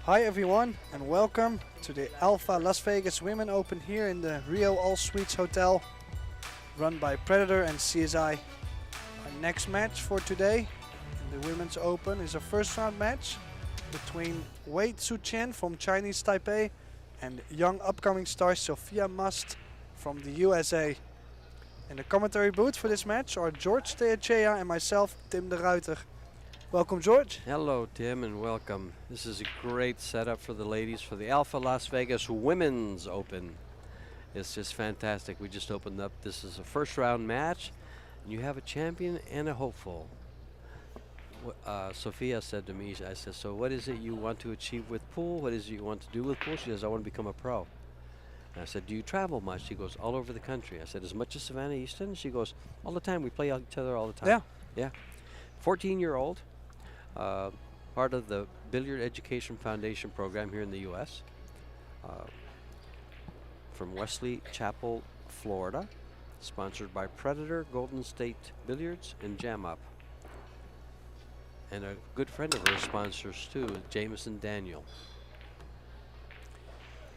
Hi everyone and welcome to the Alfa Las Vegas Women Open here in the Rio All Suites Hotel, run by Predator and CSI. Our next match for today in the Women's Open is a first round match between Tzu-Chien from Chinese Taipei and young upcoming star Sophia Mast from the USA. In the commentary booth for this match are George Teachea and myself, Tim de Ruiter. Welcome, George. Hello, Tim, and welcome. This is a great setup for the ladies for the Alfa Las Vegas Women's Open. It's just fantastic. We just opened up. This is a first round match, and you have a champion and a hopeful. Sophia said to me, I said, so what is it you want to achieve with pool? What is it you want to do with pool? She says, I want to become a pro. And I said, do you travel much? She goes, all over the country. I said, as much as Savannah Easton? She goes, all the time. We play each other all the time. Yeah. 14-year-old. Part of the Billiard Education Foundation program here in the U.S. From Wesley Chapel, Florida. Sponsored by Predator, Golden State Billiards, and Jam Up. And a good friend of her sponsors too, Jameson Daniel.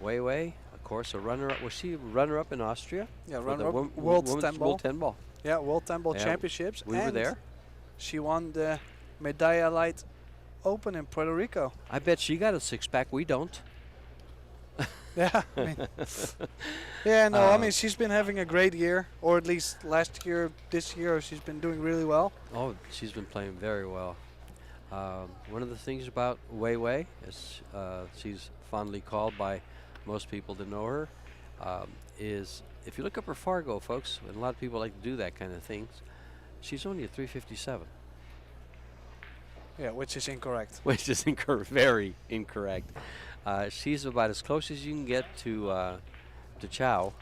Wei Wei, of course, a runner-up. Was she runner-up in Austria? Yeah, runner-up. World 10 ball. Yeah, World 10 ball championships. We were there. She won the Medalla Light Open in Puerto Rico. I bet she got a six-pack. We don't. Yeah, I mean, yeah, no, I mean, she's been having a great year, or at least last year, this year, she's been doing really well. Oh, she's been playing very well. One of the things about Wei Wei, is she's fondly called by most people to know her, is if you look up her Fargo, folks, and a lot of people like to do that kind of things, she's only a 357. Yeah, which is incorrect. Which is very incorrect. She's about as close as you can get to Chow,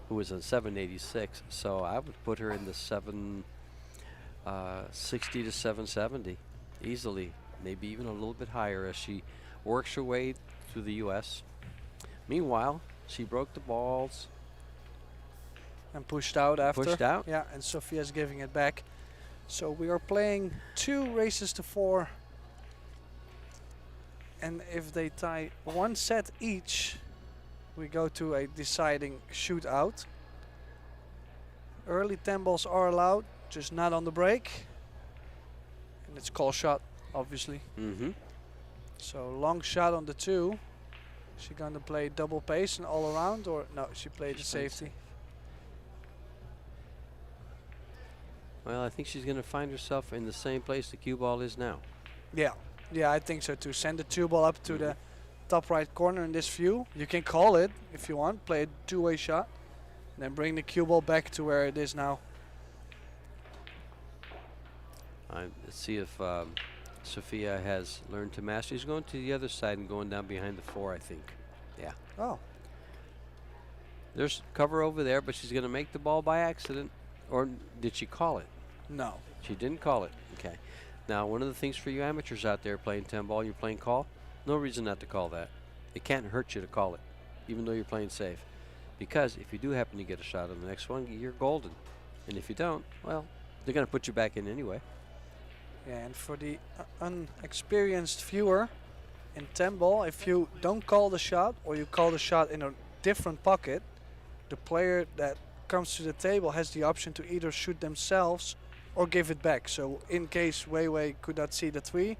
who was a 786. So I would put her in the 760 to 770 easily, maybe even a little bit higher as she works her way through the U.S. Meanwhile, she broke the balls. And pushed out after. Pushed out. Yeah, and Sophia's giving it back. So we are playing 2 races to 4. And if they tie 1 set each, we go to a deciding shootout. Early 10 balls are allowed, just not on the break. And it's call shot, obviously. Mm-hmm. So long shot on the 2. Is she going to play double pace and all around, or no? She played the safety. Well, I think she's going to find herself in the same place the cue ball is now. Yeah, I think so too. Send the 2 ball up to the top right corner in this view. You can call it if you want, play a 2-way shot, and then bring the cue ball back to where it is now. Let's see if Sophia has learned to master. She's going to the other side and going down behind the 4, I think. Yeah. Oh. There's cover over there, but she's going to make the ball by accident. Or did she call it? No. She didn't call it. Okay. Now, one of the things for you amateurs out there playing 10 ball, you're playing call, no reason not to call that. It can't hurt you to call it, even though you're playing safe. Because if you do happen to get a shot on the next one, you're golden. And if you don't, well, they're going to put you back in anyway. Yeah, and for the unexperienced viewer in 10 ball, if you don't call the shot or you call the shot in a different pocket, the player that comes to the table has the option to either shoot themselves or give it back. So in case Wei Wei could not see the 3,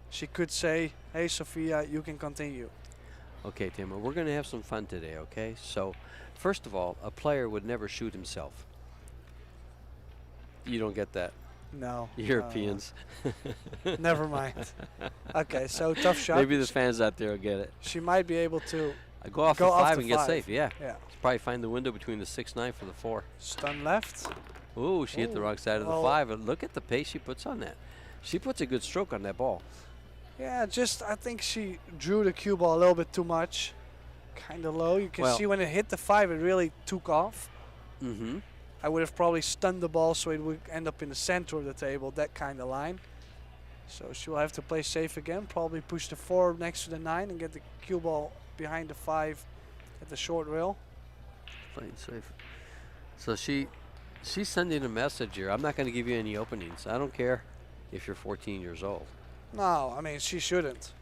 she could say, hey Sophia, you can continue. Okay, Tim, we're going to have some fun today, okay? So first of all, a player would never shoot himself. You don't get that. No. Europeans. Never mind. Okay, so tough shot. Maybe the fans out there will get it. She might be able to go off the 5 and get safe, yeah. Yeah. Probably find the window between the 6-9 for the 4. Stun left. Ooh, she hit the wrong side of the 5. And look at the pace she puts on that. She puts a good stroke on that ball. Yeah, just I think she drew the cue ball a little bit too much. Kind of low. You can see when it hit the 5, it really took off. Mm-hmm. I would have probably stunned the ball so it would end up in the center of the table, that kind of line. So she will have to play safe again. Probably push the 4 next to the 9 and get the cue ball behind the 5 at the short rail. Playing safe. So she's sending a message here. I'm not going to give you any openings. I don't care if you're 14 years old. No, I mean, she shouldn't.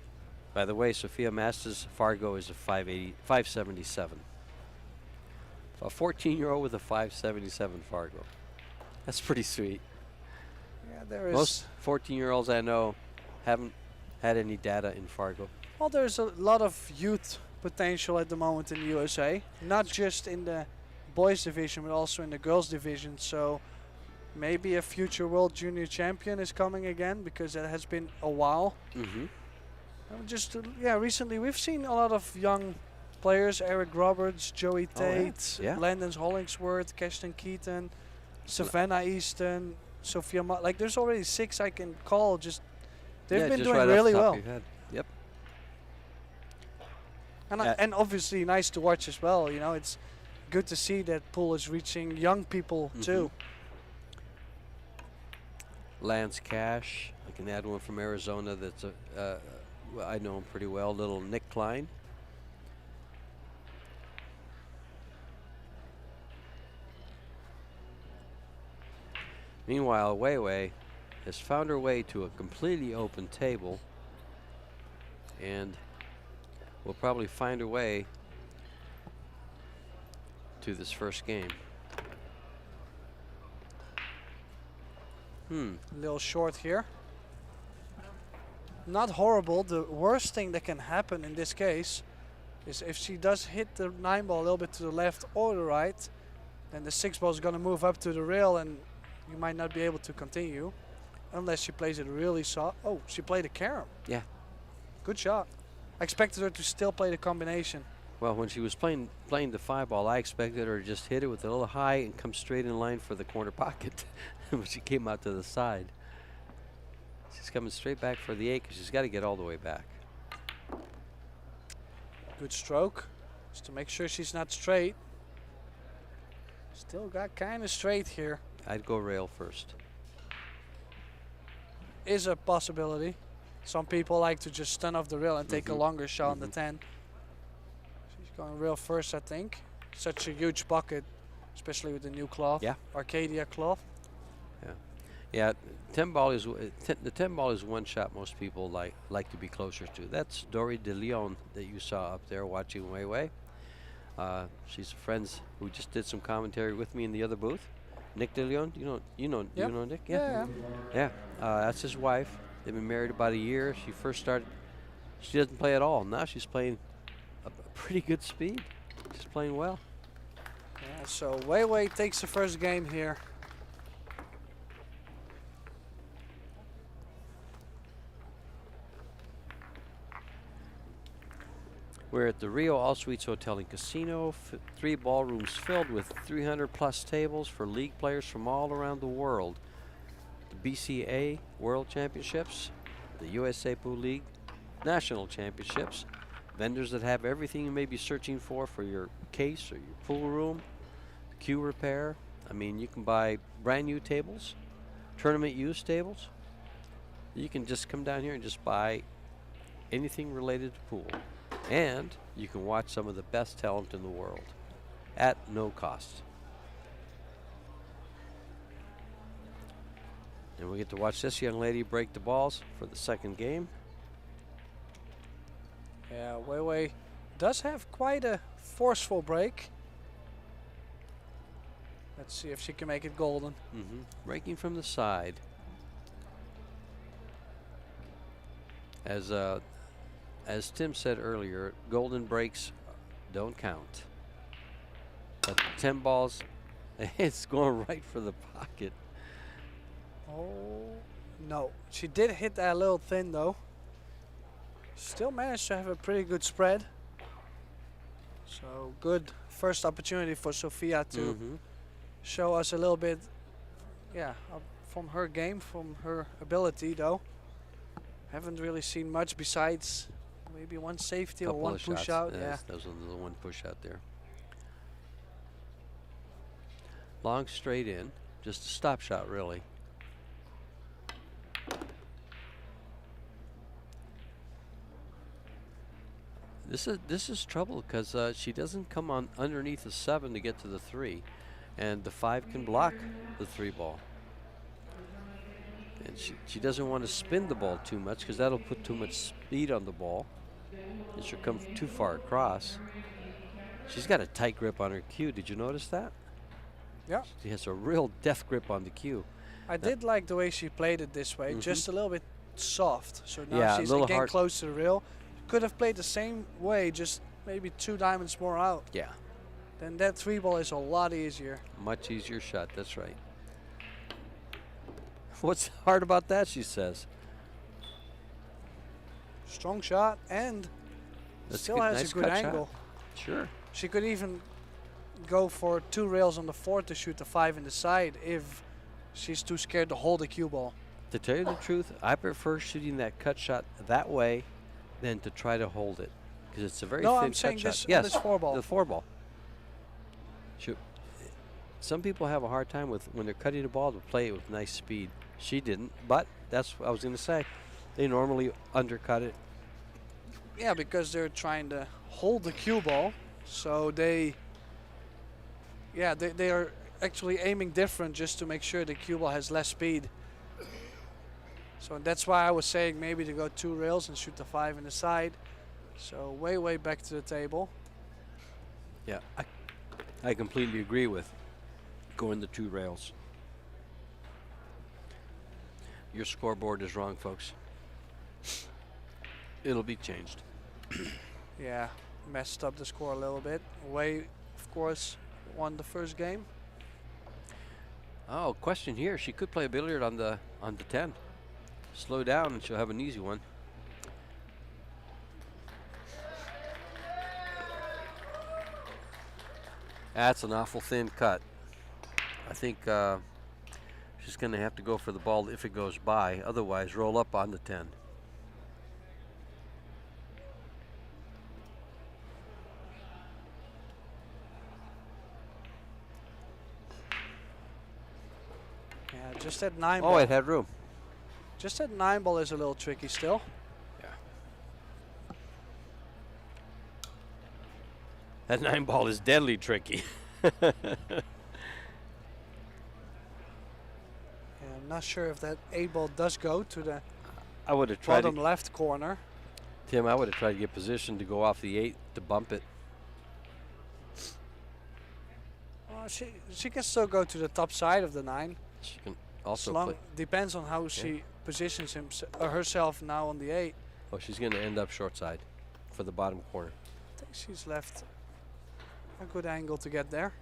By the way, Sophia Mast's Fargo is a 577. A 14-year-old with a 577 Fargo. That's pretty sweet. Yeah, there is. Most 14-year-olds I know haven't had any data in Fargo. Well, there's a lot of youth potential at the moment in the USA, not just in the boys division, but also in the girls division. So maybe a future world junior champion is coming again, because it has been a while. Mm-hmm. Recently we've seen a lot of young players: Eric Roberts, Joey Tate, Landon Hollingsworth, Keston Keaton, Savannah Easton, Sophia. Like, there's already 6 I can call. They've been doing right really off the top well. of your head. Yep. And obviously nice to watch as well. You know, it's good to see that pool is reaching young people too. Lance Cash, I can add one from Arizona that's well, I know him pretty well. Little Nick Klein. Meanwhile, Weiwei has found her way to a completely open table and will probably find her way to this first game. A little short here. Not horrible. The worst thing that can happen in this case is if she does hit the 9 ball a little bit to the left or the right, then the 6 ball is going to move up to the rail and you might not be able to continue unless she plays it really soft. Oh, she played a carom. Yeah. Good shot. I expected her to still play the combination. Well, when she was playing the 5 ball, I expected her to just hit it with a little high and come straight in line for the corner pocket. But she came out to the side. She's coming straight back for the 8 because she's got to get all the way back. Good stroke, just to make sure she's not straight. Still got kind of straight here. I'd go rail first. Is a possibility. Some people like to just stun off the rail and take a longer shot on the 10. She's going rail first, I think. Such a huge bucket, especially with the new cloth. Yeah. Arcadia cloth. Yeah, 10 ball is the 10 ball is one shot most people like to be closer to. That's Dory De Leon that you saw up there watching Weiwei. She's friends who just did some commentary with me in the other booth. Nick De Leon, you know Nick? Yeah. That's his wife. They've been married about a year. She first started. She doesn't play at all. Now she's playing a pretty good speed. She's playing well. Yeah, so Weiwei takes the first game here. We're at the Rio All Suites Hotel and Casino. 3 ballrooms filled with 300 plus tables for league players from all around the world. The BCA World Championships, the USA Pool League National Championships, vendors that have everything you may be searching for your case or your pool room, cue repair. I mean, you can buy brand new tables, tournament use tables. You can just come down here and just buy anything related to pool. And you can watch some of the best talent in the world at no cost. And we get to watch this young lady break the balls for the second game. Yeah, Weiwei does have quite a forceful break. Let's see if she can make it golden. Breaking from the side. As Tim said earlier, golden breaks don't count. But 10 balls, it's going right for the pocket. Oh, no. She did hit that a little thin, though. Still managed to have a pretty good spread. So, good first opportunity for Sophia to show us a little bit, from her game, from her ability, though. Haven't really seen much besides maybe one safety or one push out. Yeah, that was the one push out there. Long straight in, just a stop shot, really. This is trouble because she doesn't come on underneath the 7 to get to the 3, and the 5 can block the 3 ball. And she doesn't want to spin the ball too much because that'll put too much speed on the ball. It should come too far across. She's got a tight grip on her cue. Did you notice that? Yeah. She has a real death grip on the cue. I did like the way she played it this way, just a little bit soft. So now Yeah, a she's little again hard. close to the rail. Could have played the same way, just maybe 2 diamonds more out. Yeah, Then that 3-ball is a lot easier. much easier shot. That's right. What's hard about that, she says. Strong shot and That's still good, has nice a good cut shot. angle. Sure. She could even go for 2 rails on the 4 to shoot the 5 in the side if she's too scared to hold the cue ball. To tell you the truth, I prefer shooting that cut shot that way than to try to hold it, because it's a very No, thin I'm cut saying shot. this, Yes, this 4-ball. the 4-ball. Some people have a hard time with when they're cutting the ball to play it with nice speed. She didn't, but that's what I was going to say. They normally undercut it. Yeah, because they're trying to hold the cue ball, so they are actually aiming different just to make sure the cue ball has less speed. So that's why I was saying maybe to go 2 rails and shoot the 5 in the side. So way back to the table. Yeah, I completely agree with going the 2 rails. Your scoreboard is wrong, folks. It'll be changed. Yeah, messed up the score a little bit. Wei, of course, won the first game. Oh, question here. She could play billiard on the 10. Slow down and she'll have an easy one. That's an awful thin cut. I think she's going to have to go for the ball if it goes by. Otherwise, roll up on the 10. Yeah, just that 9 Oh, ball. it had room. Just that 9 ball is a little tricky still. Yeah. That 9 ball is deadly tricky. Yeah, I'm not sure if that 8 ball does go to the I would have tried bottom to, left corner. Tim, I would have tried to get positioned to go off the 8 to bump it. She can still go to the top side of the 9. She can also As long, play. depends on how she positions herself now on the 8. Oh, she's going to end up short side for the bottom corner. I think she's left a good angle to get there.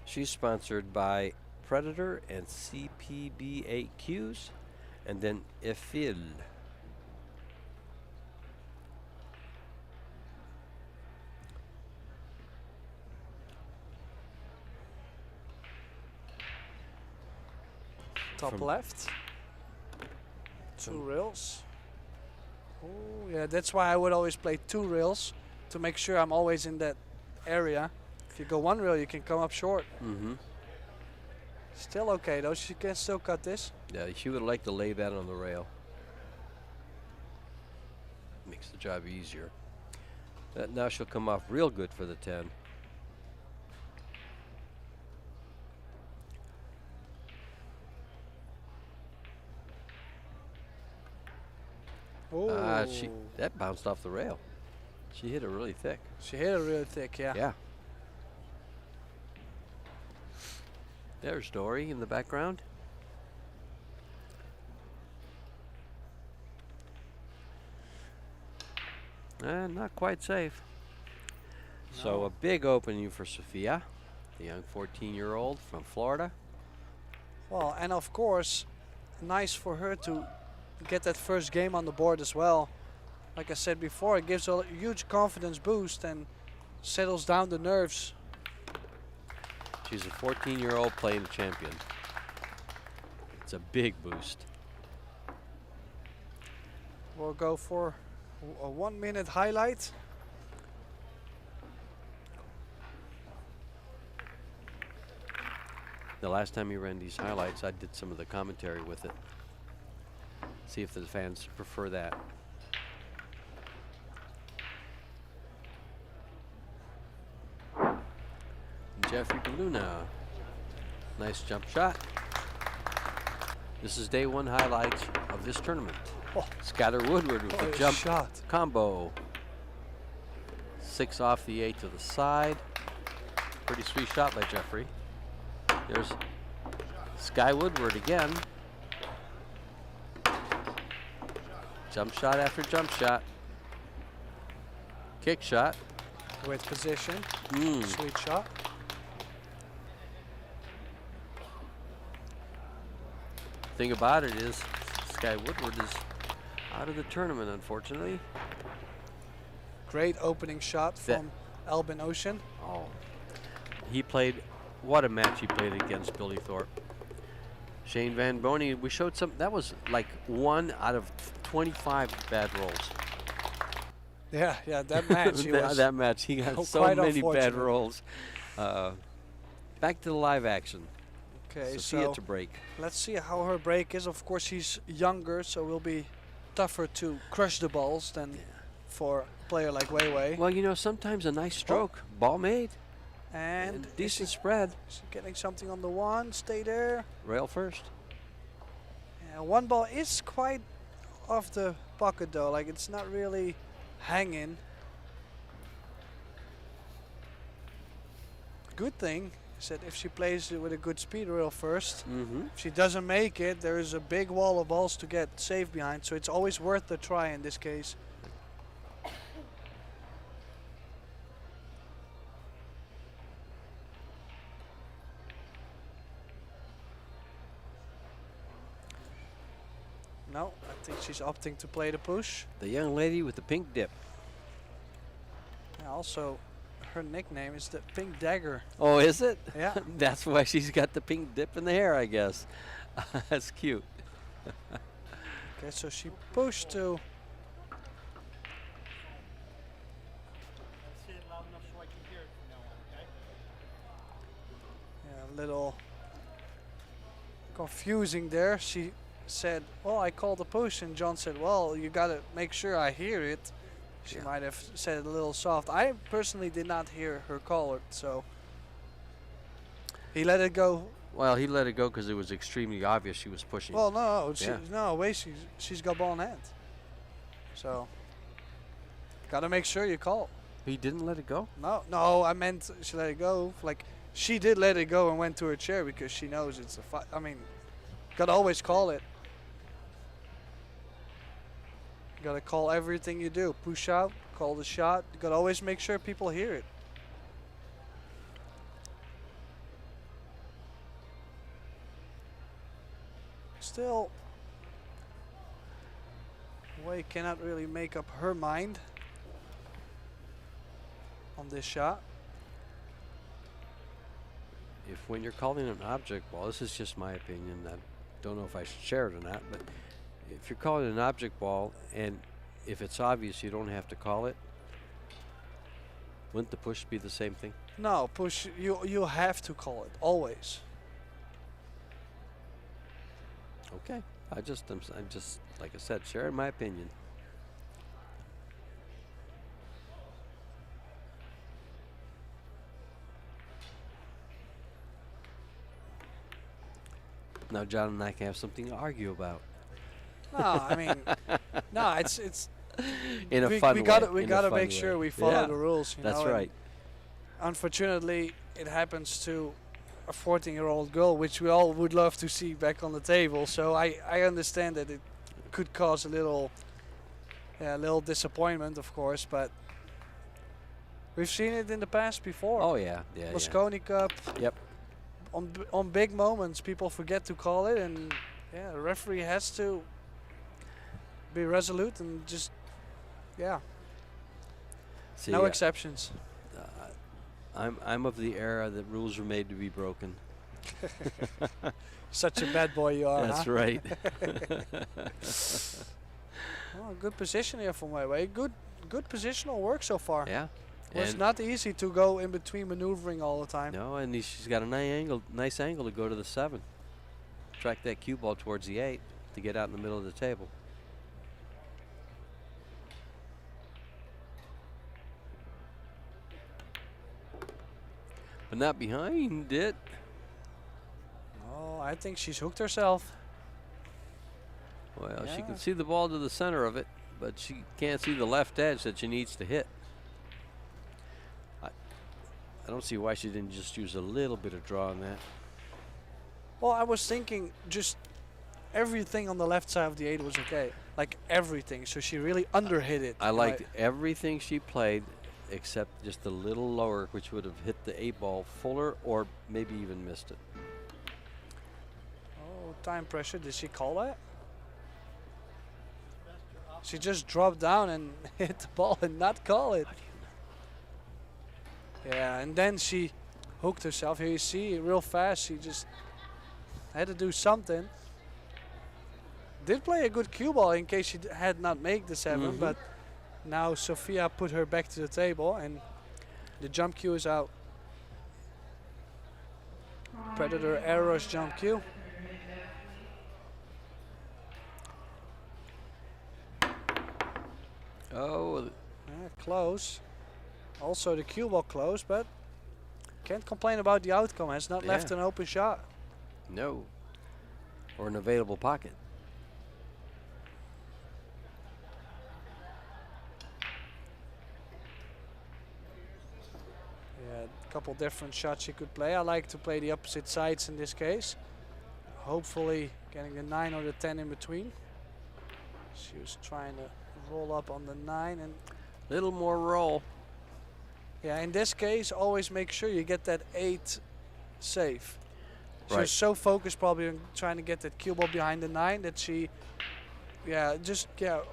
She's sponsored by Predator and CPB8Qs, and then Efil. Top From- left. 2 rails. Oh, yeah, that's why I would always play 2 rails to make sure I'm always in that area. If you go 1 rail, you can come up short. Mm-hmm. Still okay though, she can still cut this. Yeah, she would like to lay that on the rail. Makes the job easier. Now she'll come off real good for the 10. Oh, That bounced off the rail. She hit it really thick. she hit it really thick, yeah. Yeah. There's Dory in the background. Not quite safe. So a big opening for Sophia, the young 14-year-old from Florida. Well, and of course, nice for her to get that first game on the board as well. Like I said before, it gives a huge confidence boost and settles down the nerves. She's a 14-year-old playing a champion. It's a big boost. We'll go for a 1-minute highlight. The last time you ran these highlights, I did some of the commentary with it. See if the fans prefer that. Jeffrey Galuna. Nice jump shot. This is day 1 highlights of this tournament. Oh, Skylar Woodward with what the a jump shot. combo. 6 off the 8 to the side. Pretty sweet shot by Jeffrey. There's Sky Woodward again. Jump shot after jump shot. Kick shot. With position. Sweet shot. Thing about it is, Sky Woodward is out of the tournament, unfortunately. Great opening shot from Albin Ocean. Oh, he played, what a match he played against Billy Thorpe. Shane Van Boney, we showed some, that was like 1 out of 25 bad rolls. Yeah, that match. That match, he got so many bad rolls. Back to the live action. Okay, Sophia to break. Let's see how her break is. Of course, she's younger, so it will be tougher to crush the balls than for a player like Wei Wei. Well, you know, sometimes a nice stroke, ball made, and decent spread. She's getting something on the one. Stay there. Rail first. Yeah, one ball is quite off the pocket though. Like it's not really hanging. Good thing is that if she plays it with a good speed rail first, if she doesn't make it, there is a big wall of balls to get safe behind. So it's always worth the try in this case. No, I think she's opting to play the push. The young lady with the pink dip. Yeah, also, her nickname is the Pink Dagger. Oh, is it? Yeah. That's why she's got the pink dip in the hair, I guess. That's cute. Okay, so she pushed to. Yeah, a little confusing there. She said, well, I called a push, and John said, well, you gotta make sure I hear it. She might have said it a little soft. I personally did not hear her call it, so he let it go. Well, he let it go because it was extremely obvious she was pushing. Well, no, wait, she's got ball in hand. So, gotta make sure you call. He didn't let it go? No, I meant she let it go. Like, she did let it go and went to her chair because she knows it's a fight. I mean, gotta always call it. You gotta call everything you do. Push out, call the shot. You gotta always make sure people hear it. Still, Wei cannot really make up her mind on this shot. If when you're calling an object ball, this is just my opinion, I don't know if I should share it or not, but if you're calling an object ball and if it's obvious you don't have to call it, wouldn't the push be the same thing? No, push, you have to call it, always. Okay, I'm just, like I said, sharing my opinion. Now John and I can have something to argue about. No, I mean, no, it's in a fun way. We gotta make sure we follow the rules. You That's know, right. Unfortunately, it happens to a 14-year-old girl, which we all would love to see back on the table. So I understand that it could cause a little disappointment, of course, but we've seen it in the past before. Oh yeah, Mosconi Cup. Yep. On big moments, people forget to call it, and the referee has to be resolute and just, See, no exceptions. I'm of the era that rules are made to be broken. Such a bad boy you are. That's huh? right. Oh, good position here from Wei Wei. Good positional work so far. Yeah. Well, it's not easy to go in between maneuvering all the time. No, and she's got a nice angle to go to the 7. Track that cue ball towards the 8 to get out in the middle of the table. But not behind it. Oh, I think she's hooked herself. Well, she Yeah. can see the ball to the center of it, but she can't see the left edge that she needs to hit. I don't see why she didn't just use a little bit of draw on that. Well, I was thinking just everything on the left side of the 8 was okay. Like everything. So she really underhit it. I liked everything she played except just a little lower, which would have hit the 8 ball fuller or maybe even missed it. Oh, time pressure. Did she call that? She just dropped down and hit the ball and not call it. Yeah, and then she hooked herself. Here you see, real fast, she just had to do something. Did play a good cue ball in case she had not made the 7, but now Sofia put her back to the table and the jump cue is out. Predator errors jump cue. Oh, Close. Also the cue ball close, but can't complain about the outcome. Has not left an open shot. no. Or an available pocket. Yeah, a couple different shots she could play. I like to play the opposite sides in this case. Hopefully getting the 9 or the 10 in between. She was trying to roll up on the 9 and Little more roll. yeah, in this case always make sure you get that 8 safe. She Right. was so focused probably on trying to get that cue ball behind the 9 that she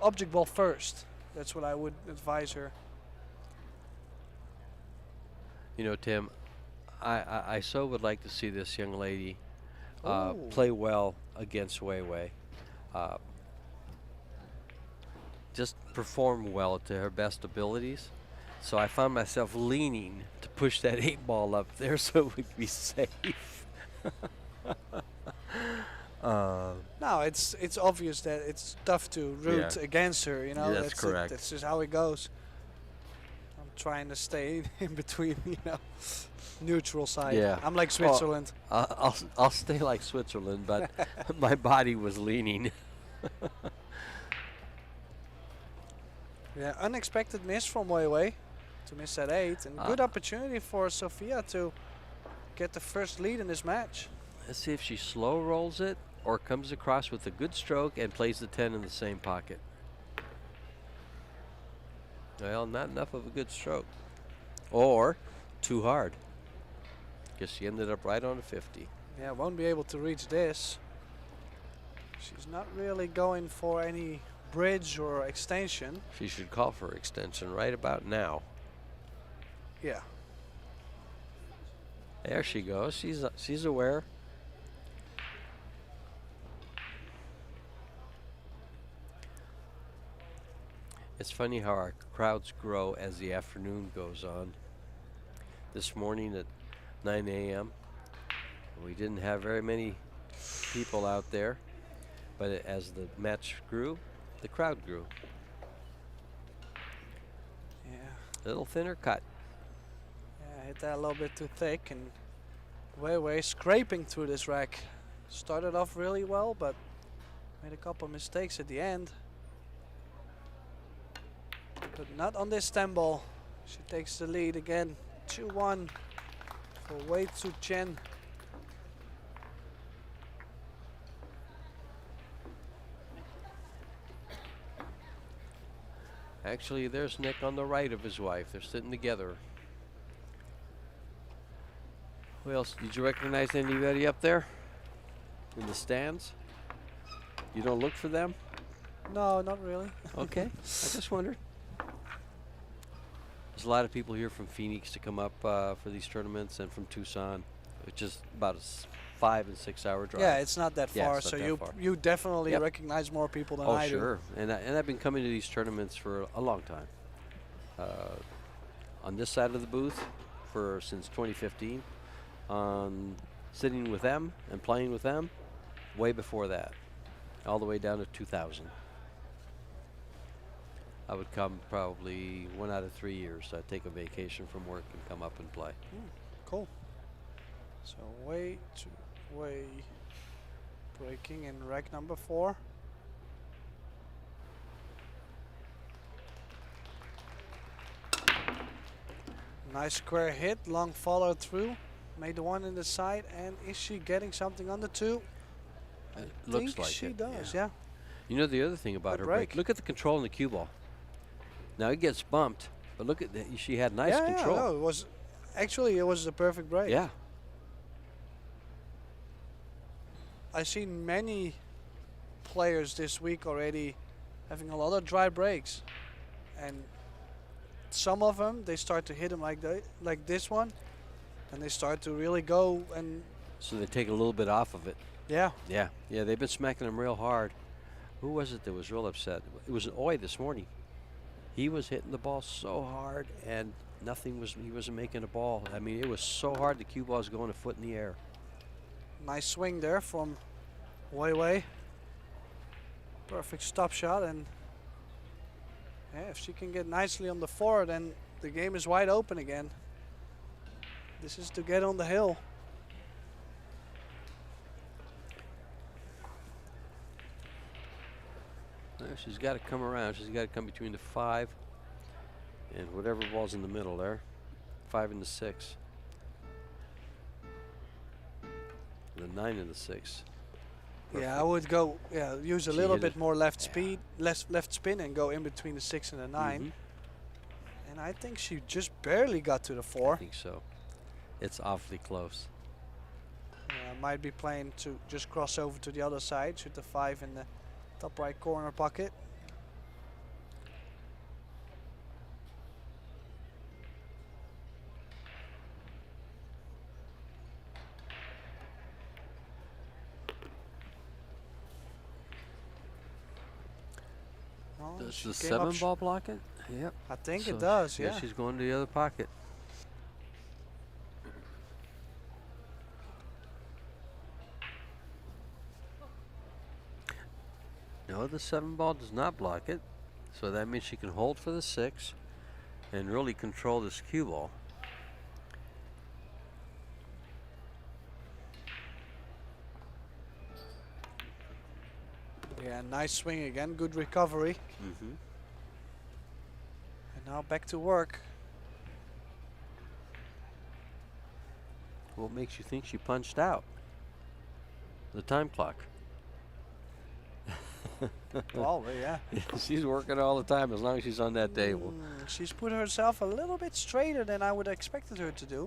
object ball first. That's what I would advise her. You know, Tim, I so would like to see this young lady Ooh. play well against Wei Wei. Just perform well to her best abilities. So I found myself leaning to push that 8 ball up there so we'd be safe. No, it's obvious that it's tough to root against her. You know, Yeah, that's correct. That's just how it goes. I'm trying to stay in between, neutral side. Yeah. I'm like Switzerland. I'll stay like Switzerland, but my body was leaning. Yeah, unexpected miss from Wei Wei to miss that 8, and good opportunity for Sofia to get the first lead in this match. Let's see if she slow rolls it or comes across with a good stroke and plays the 10 in the same pocket. Well, not enough of a good stroke. Or too hard. Guess she ended up right on a 50. Yeah, won't be able to reach this. She's not really going for any bridge or extension. She should call for extension right about now. Yeah. There she goes. She's aware. It's funny how our crowds grow as the afternoon goes on. This morning at 9 a.m. we didn't have very many people out there, but as the match grew, the crowd grew. Yeah. A little thinner cut. Yeah, hit that a little bit too thick, and Wei Wei scraping through this rack. Started off really well, but made a couple mistakes at the end. But not on this 10 ball. She takes the lead again. 2-1 for Wei Tzu-Chien. Actually, there's Nick on the right of his wife. They're sitting together. Who else? Did you recognize anybody up there in the stands? You don't look for them? No, not really. Okay, I just wondered. There's a lot of people here from Phoenix to come up for these tournaments, and from Tucson, which is about a 5 and 6 hour drive. Yeah, it's not that Yeah, far, it's not so that far. you definitely Yep. recognize more people than Oh, I sure. And I've been coming to these tournaments for a long time. On this side of the booth since 2015. Sitting with them and playing with them way before that, all the way down to 2000. I would come probably 1 out of 3 years. I'd take a vacation from work and come up and play. Cool. So Wei breaking in rack number 4. Nice square hit, long follow through. Made the one in the side, and is she getting something on the two? I Looks think like she it, does, yeah. yeah. You know the other thing about Good her break. break? Look at the control in the cue ball. Now it gets bumped, but look at that. She had nice Yeah, control. no, it was a perfect break. Yeah. I've seen many players this week already having a lot of dry breaks, and some of them they start to hit them like this one, and they start to really go and So they take a little bit off of it. yeah. Yeah. Yeah, they've been smacking them real hard. Who was it that was real upset? It was Oi this morning. He was hitting the ball so hard, and he wasn't making a ball. I mean, it was so hard the cue ball was going a foot in the air. Nice swing there from Wei. Perfect stop shot, and yeah, if she can get nicely on the 4, then the game is wide open again. This is to get on the hill. Well, she's got to come around. She's got to come between the 5 and whatever ball's in the middle there. 5 and the 6. The 9 and the 6. Yeah, I would go. Yeah, use a little hit bit it. more left speed, left spin, and go in between the 6 and the 9. Mhm. And I think she just barely got to the I 4. think so. It's awfully close. Might be playing to just cross over to the other side, shoot the 5 in the top right corner pocket. Oh, Does she the came 7 up ball block it? Yep. I think So it does, yeah. she's going to the other pocket. No, the 7 ball does not block it. So that means she can hold for the 6 and really control this cue ball. Yeah, nice swing again, good recovery. Mm-hmm. And now back to work. What makes you think she punched out? The time clock. Probably, yeah. She's working all the time as long as she's on that table. She's put herself a little bit straighter than I would have expected her to do.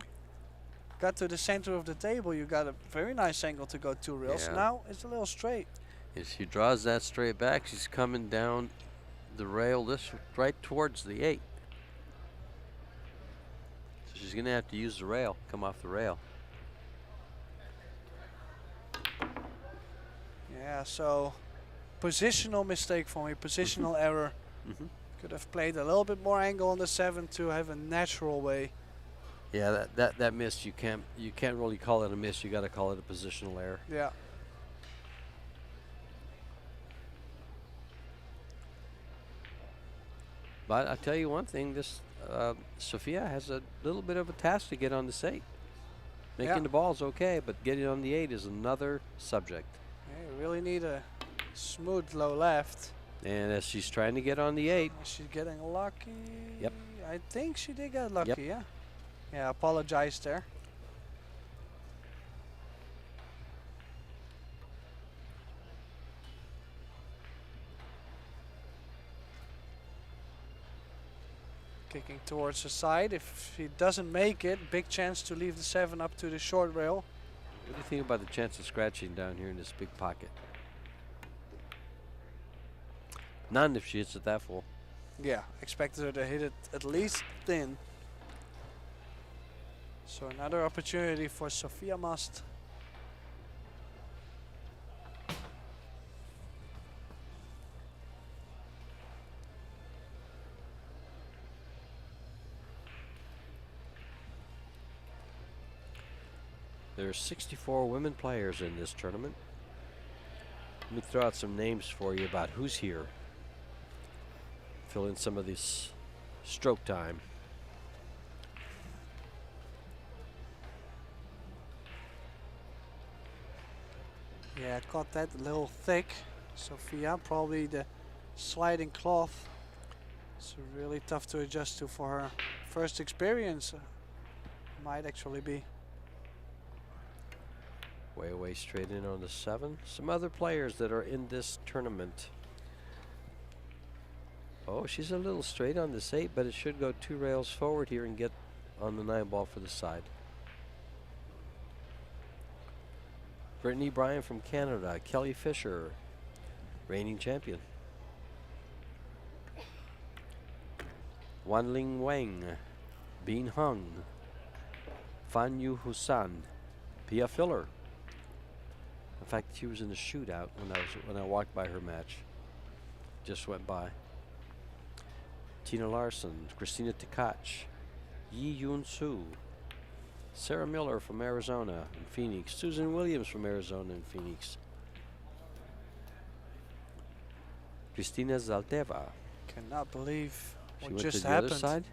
Got to the center of the table, you got a very nice angle to go 2 rails. Yeah. Now it's a little straight. If she draws that straight back, she's coming down the rail right towards the 8. So she's going to have to use the rail, come off the rail. Yeah, so positional mistake for me, positional error. Mm-hmm. Could have played a little bit more angle on the 7 to have a natural way. Yeah, that miss, you can't really call it a miss. You got to call it a positional error. Yeah. But I tell you one thing, this Sophia has a little bit of a task to get on this 8. Making the ball's okay, but getting on the 8 is another subject. Yeah, you really need a smooth low left. And as she's trying to get on the 8, She's getting lucky. Yep. I think she did get lucky, Yep. yeah. Yeah, apologize there. Kicking towards the side. If he doesn't make it, big chance to leave the 7 up to the short rail. what do you think about the chance of scratching down here in this big pocket? None if she hits it that full. Yeah, expected her to hit it at least thin. So another opportunity for Sophia Mast. There are 64 women players in this tournament. Let me throw out some names for you about who's here. Fill in some of this stroke time. Yeah, caught that a little thick. Sophia, probably the sliding cloth. It's really tough to adjust to for her first experience might actually be. Way away straight in on the 7. Some other players that are in this tournament. Oh, she's a little straight on this 8, but it should go 2 rails forward here and get on the 9 ball for the side. Brittany Bryan from Canada. Kelly Fisher, reigning champion. Wanling Wang, Bean Hung, Fan Yu Husan, Pia Filler. In fact, she was in the shootout when I walked by her match. Just went by. Tina Larson, Christina Tkach, Yi Yun Su, Sarah Miller from Arizona and Phoenix, Susan Williams from Arizona and Phoenix, Kristina Zalteva. Cannot believe She what went just to the happened. other side.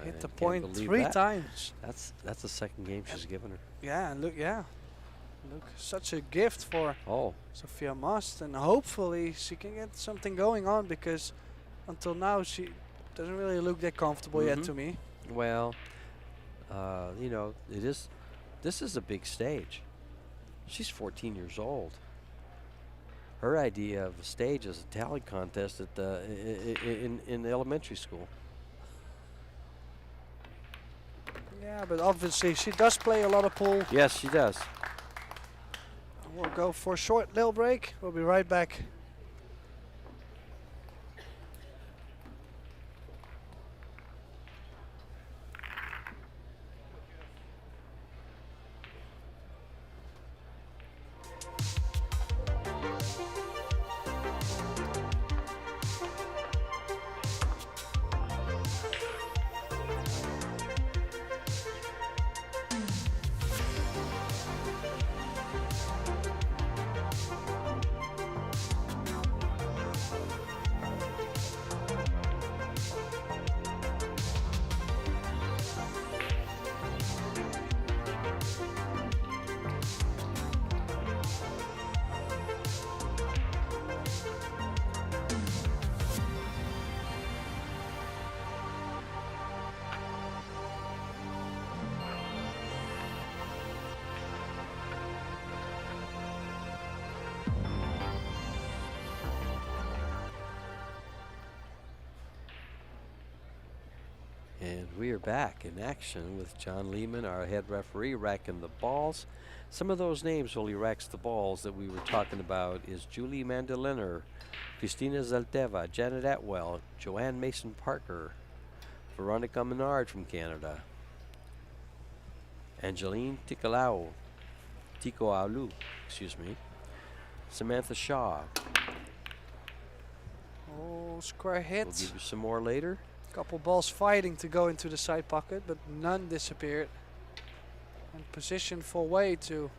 Hit the Can't point believe 3 that. times. That's the second game she's given her. Yeah, and look, such a gift for Oh, Sophia Mast, and hopefully she can get something going on, because until now she doesn't really look that comfortable yet to me. well, you know, this is a big stage. She's 14 years old. Her idea of a stage is a talent contest at the in the elementary school. Yeah, but obviously she does play a lot of pool. Yes, she does. We'll go for a short little break. We'll be right back. And we are back in action with John Lehman, our head referee, racking the balls. Some of those names while he racks the balls that we were talking about is Julie Mandoliner, Christina Zalteva, Janet Atwell, Joanne Mason Parker, Veronica Menard from Canada, Angeline Ticoalu, excuse me, Samantha Shaw. Oh, square We'll hit. give you some more later. Couple balls fighting to go into the side pocket, but none disappeared. And positioned for way to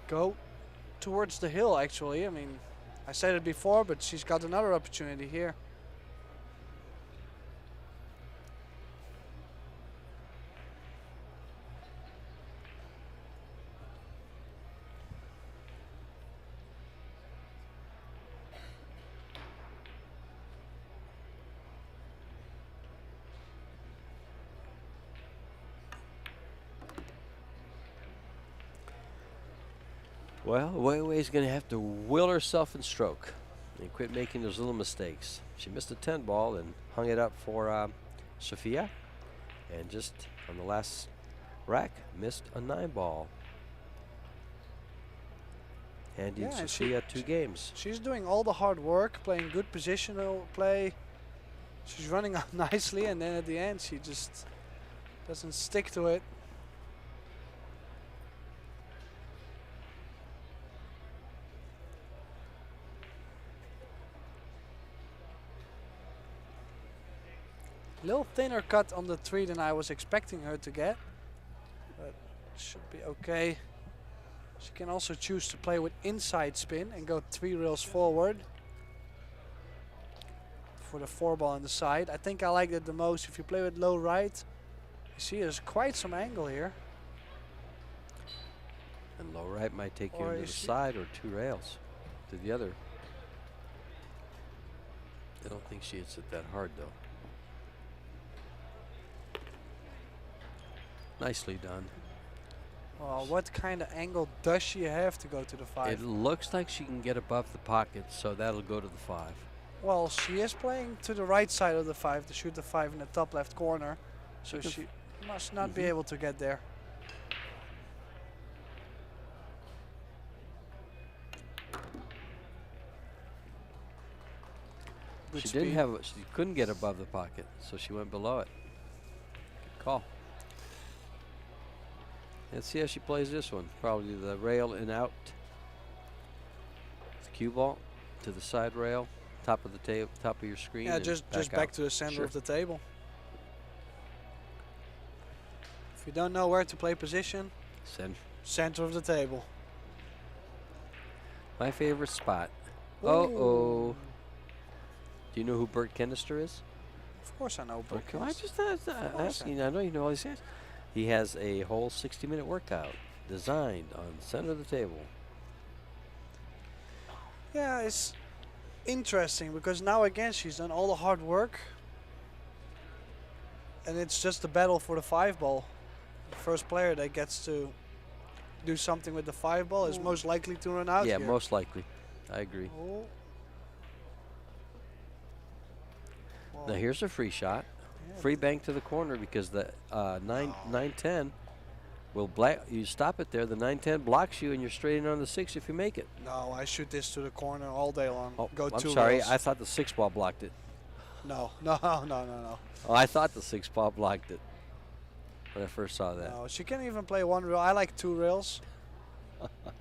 go towards the hill, actually. I mean, I said it before, but she's got another opportunity here. Well, Wei Wei's going to have to will herself in stroke and quit making those little mistakes. She missed a 10 ball and hung it up for Sophia, and just on the last rack missed a 9 ball. Handing Yeah, and Sophia 2 games. She's doing all the hard work, playing good positional play. She's running up nicely, and then at the end she just doesn't stick to it. Little thinner cut on the 3 than I was expecting her to get, but should be okay. She can also choose to play with inside spin and go 3 rails forward for the 4 ball on the side. I think I like that the most. If you play with low right, you see there's quite some angle here. And low right might take you Or into the is she- side or 2 rails to the other. I don't think she hits it that hard, though. Nicely done. Well, what kind of angle does she have to go to the 5? It looks like she can get above the pocket, so that'll go to the 5. Well, she is playing to the right side of the 5 to shoot the 5 in the top left corner, so she must not be able to get there. Good She speed. didn't have. She couldn't get above the pocket, so she went below it. Good call. Let's see how she plays this one. Probably the rail and out. The cue ball to the side rail, top of the table, top of your screen. Yeah, and just back back out. to the center Sure. of the table. If you don't know where to play position, center of the table. My favorite spot. Ooh. Uh-oh. Do you know who Bert Kennister is? Of course I know. Okay, I just asking. I know you know all these guys. He has a whole 60-minute workout designed on the center of the table. Yeah, it's interesting because now again she's done all the hard work, and it's just a battle for the 5 ball. The first player that gets to do something with the 5 ball is most likely to run out. Yeah, here. most likely. I agree. Oh. Now here's a free shot. Yeah. Free bank to the corner because the 9-10 will black. You stop it there. The 9-10 blocks you, and you're straight in on the 6 if you make it. No, I shoot this to the corner all day long. Oh, Go I'm 2 sorry. rails. I thought the 6 ball blocked it. No. Oh, I thought the 6 ball blocked it when I first saw that. No, she can even play 1 rail. I like 2 rails,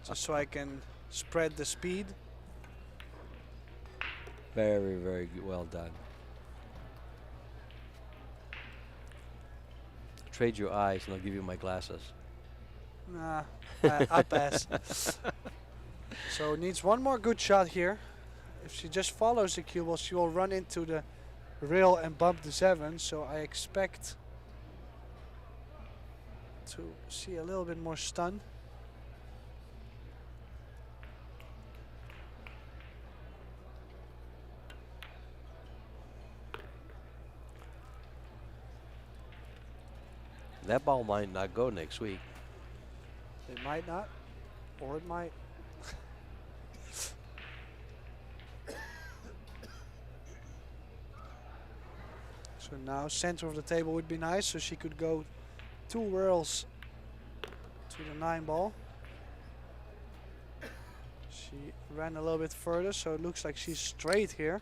just so I can spread the speed. Very, very well done. Trade your eyes, and I'll give you my glasses. Nah, I pass. So needs 1 more good shot here. If she just follows the cue ball, she will run into the rail and bump the 7. So I expect to see a little bit more stun. That ball might not go next week. It might not, or it might. So now center of the table would be nice, so she could go 2 whirls to the 9 ball. She ran a little bit further, so it looks like she's straight here.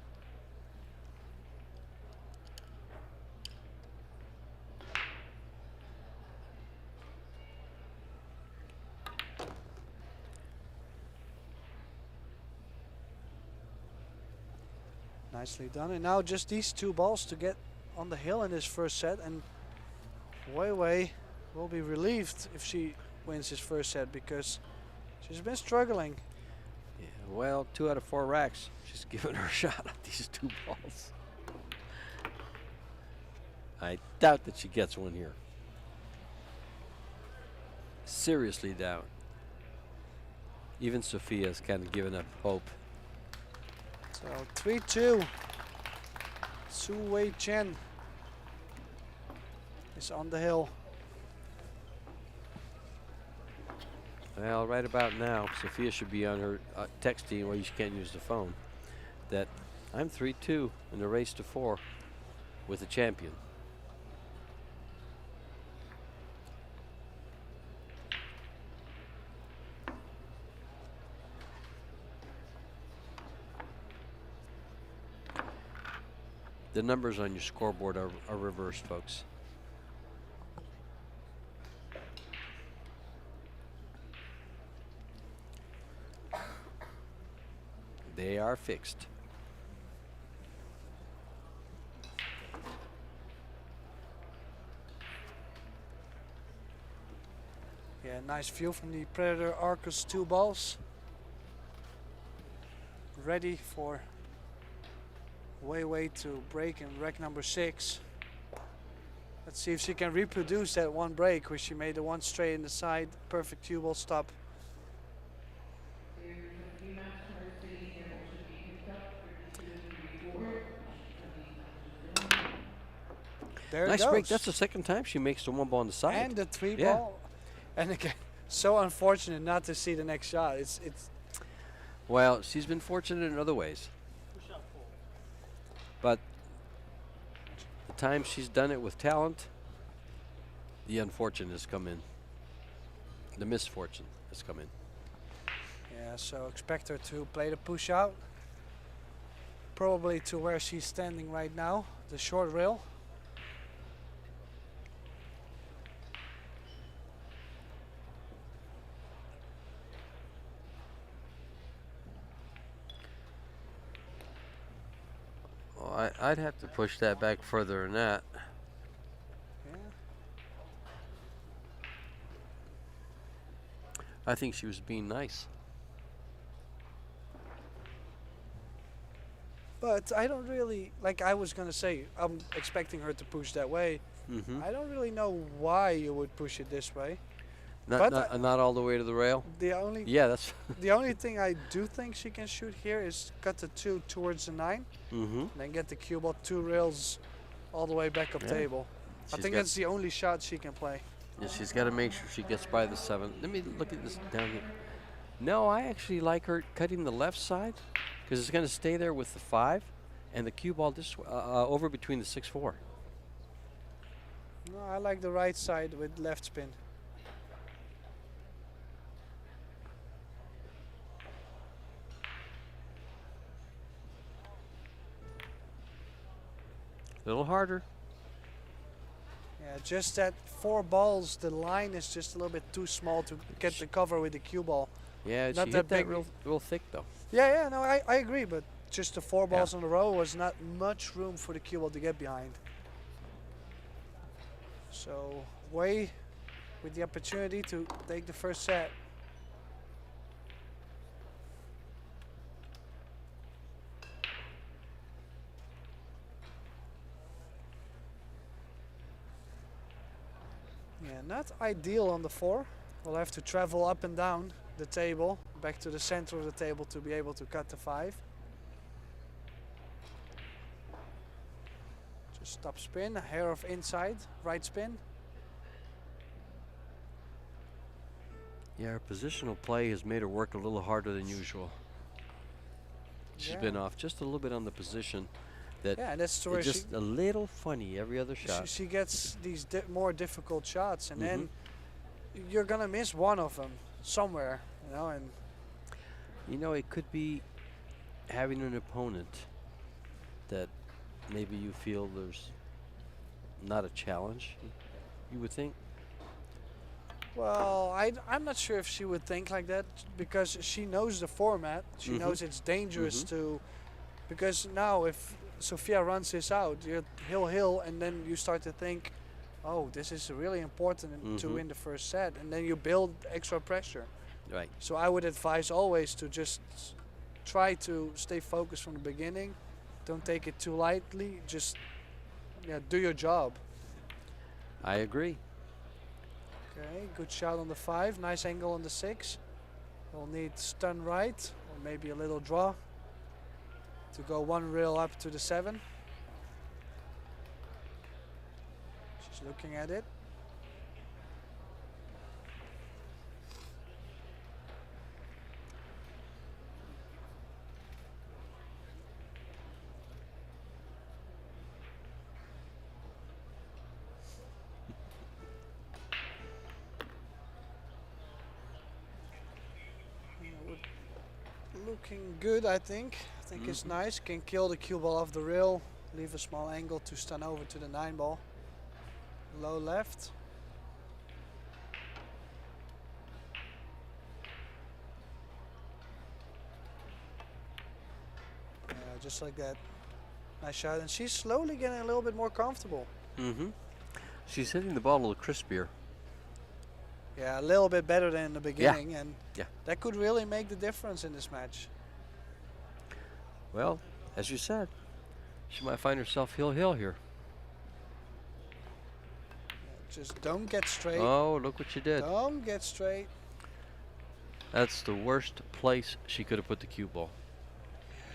Nicely done. And now just these 2 balls to get on the hill in this first set, and Wei Wei will be relieved if she wins this first set because she's been struggling. Yeah, well, 2 out of 4 racks. She's given her a shot at these 2 balls. I doubt that she gets one here. Seriously doubt. Even Sophia's kind of given up hope. So 3-2. Tzu-Chien is on the hill. Well, right about now, Sophia should be on her texting while she can't use the phone. That I'm 3-2 in the race to 4 with the champion. The numbers on your scoreboard are reversed, folks. They are fixed. Yeah, nice view from the Predator Arcus 2 balls. Ready for Wei Wei to break in rack number 6. Let's see if she can reproduce that 1 break where she made the 1 straight in the side, perfect cue ball stop. There Nice it goes. break. That's the second time she makes the one ball on the side. And the 3 Yeah. ball. And again, so unfortunate not to see the next shot. It's Well, she's been fortunate in other ways. But the times she's done it with talent, the unfortunate has come in. The misfortune has come in. yeah. So expect her to play the push out, probably to where she's standing right now, the short rail. Well, I'd have to push that back further than that. Yeah. I think she was being nice. But I don't really, like I was gonna say, I'm expecting her to push that way. Mm-hmm. I don't really know why you would push it this way. Not, but not all the way to the rail. The only Yeah, that's. the only thing I do think she can shoot here is cut the 2 towards the 9, Mm-hmm. and then get the cue ball 2 rails all the way back up Yeah. table. I think that's the only shot she can play. Yeah, she's got to make sure she gets by the 7. Let me look at this down here. No, I actually like her cutting the left side because it's going to stay there with the 5 and the cue ball this over between the 6-4. No, I like the right side with left spin. A little harder. Yeah, just that 4 balls, the line is just a little bit too small to get the cover with the cue ball. Yeah, Not she that hit that big. real thick though. Yeah, no, I agree, but just the 4 balls in a row was not much room for the cue ball to get behind. So, Wei with the opportunity to take the first set. Yeah, not ideal on the 4. We'll have to travel up and down the table, back to the center of the table to be able to cut the 5. Just stop spin, a hair of inside, right spin. Yeah, her positional play has made her work a little harder than usual. She's been off just a little bit on the position. Yeah, and that's where It's just a little funny every other shot. she gets these more difficult shots, and then you're gonna miss one of them somewhere, you know. And You know, it could be having an opponent that maybe you feel there's not a challenge, you would think. well, I'm not sure if she would think like that because she knows the format. She knows it's dangerous to, because now if Sophia runs this out, you're hill, and then you start to think, oh, this is really important to win the first set, and then you build extra pressure. Right. So I would advise always to just try to stay focused from the beginning. Don't take it too lightly. Just do your job. I agree. Okay, good shot on the 5. Nice angle on the 6. We'll need stun right or maybe a little draw to go 1 rail up to the 7. She's looking at it. Looking good, I think. I think it's nice. Can kill the cue ball off the rail. Leave a small angle to stun over to the 9 ball. Low left. Yeah, just like that. Nice shot. And she's slowly getting a little bit more comfortable. She's hitting the ball a little crispier. Yeah, a little bit better than in the beginning. And Yeah. that could really make the difference in this match. Well, as you said, she might find herself hill here. Just don't get straight. Oh, look what you did. Don't get straight. That's the worst place she could have put the cue ball.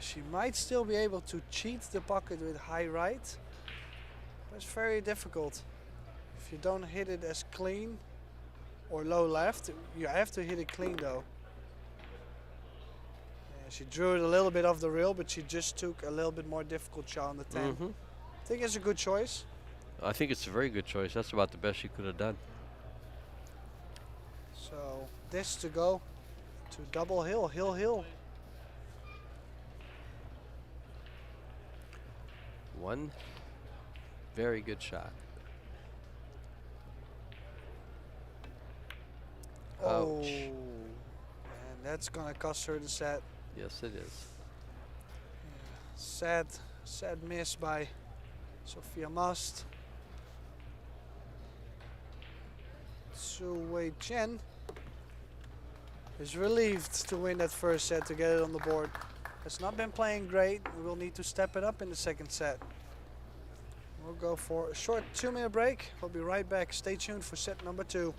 She might still be able to cheat the pocket with high right. It's very difficult. If you don't hit it as clean or low left, you have to hit it clean though. Yeah, she drew it a little bit off the rail, but she just took a little bit more difficult shot on the 10. I think it's a good choice. I think it's a very good choice. That's about the best she could have done. So this to go to double hill, hill. One very good shot. Oh, Ouch. and that's gonna cost her the set. Yes, it is. Sad miss by Sophia Mast. Tzu-Chien is relieved to win that first set to get it on the board. Has not been playing great. We will need to step it up in the second set. We'll go for a short 2-minute break. We'll be right back. Stay tuned for set number 2.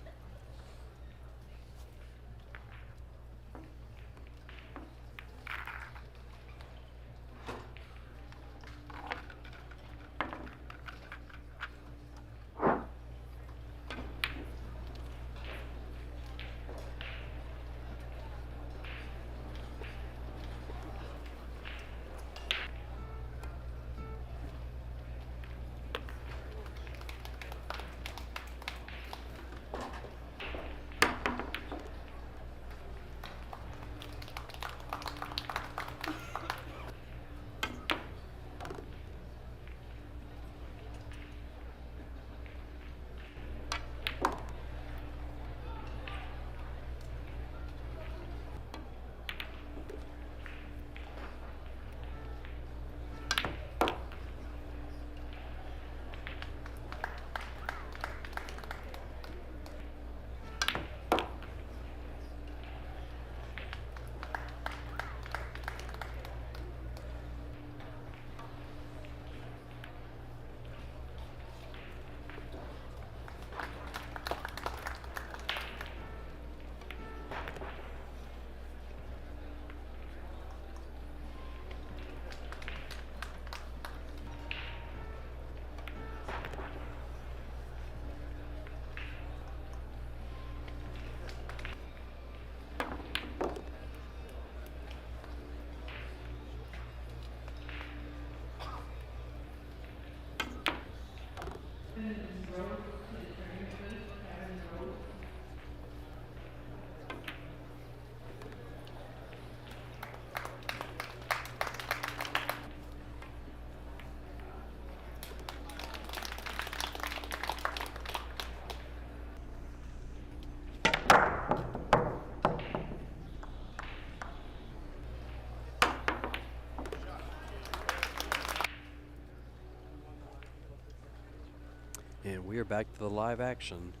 And we are back to the live action.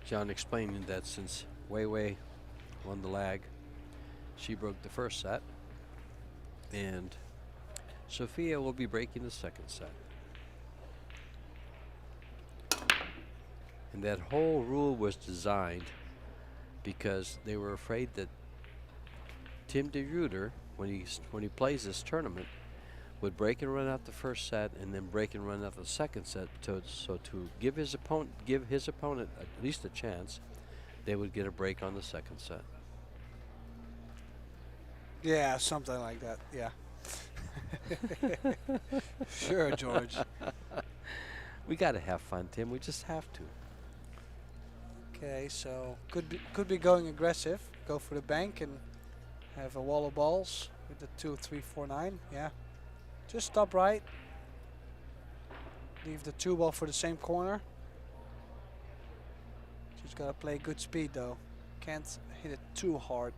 John explaining that since Wei Wei won the lag, she broke the first set, and Sophia will be breaking the second set. And that whole rule was designed because they were afraid that Tim de Ruyter, when he plays this tournament, would break and run out the first set and then break and run out the second set. So to give his opponent at least a chance, they would get a break on the second set. Yeah, something like that. Yeah. Sure, George. We got to have fun, Tim. We just have to. Okay, so could be going aggressive. Go for the bank and have a wall of balls with the 2, 3, 4, 9. Yeah. Just stop right. Leave the 2 ball for the same corner. She's got to play good speed though. Can't hit it too hard.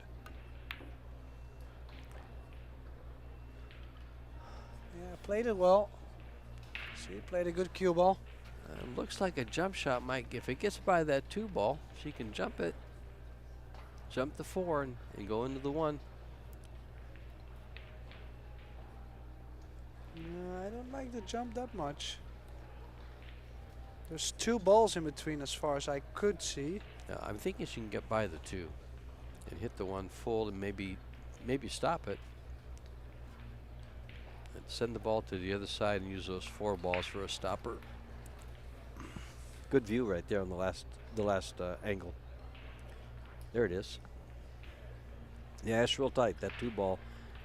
Yeah, played it well. She played a good cue ball. Looks like a jump shot might, if it gets by that 2 ball, she can jump it. Jump the 4 and go into the 1. No, I don't like the jump that much. There's 2 balls in between as far as I could see. I'm thinking she can get by the 2 and hit the 1 full and maybe stop it. Send the ball to the other side and use those 4 balls for a stopper. Good view right there on the last angle. There it is. Yeah, it's real tight. That 2 ball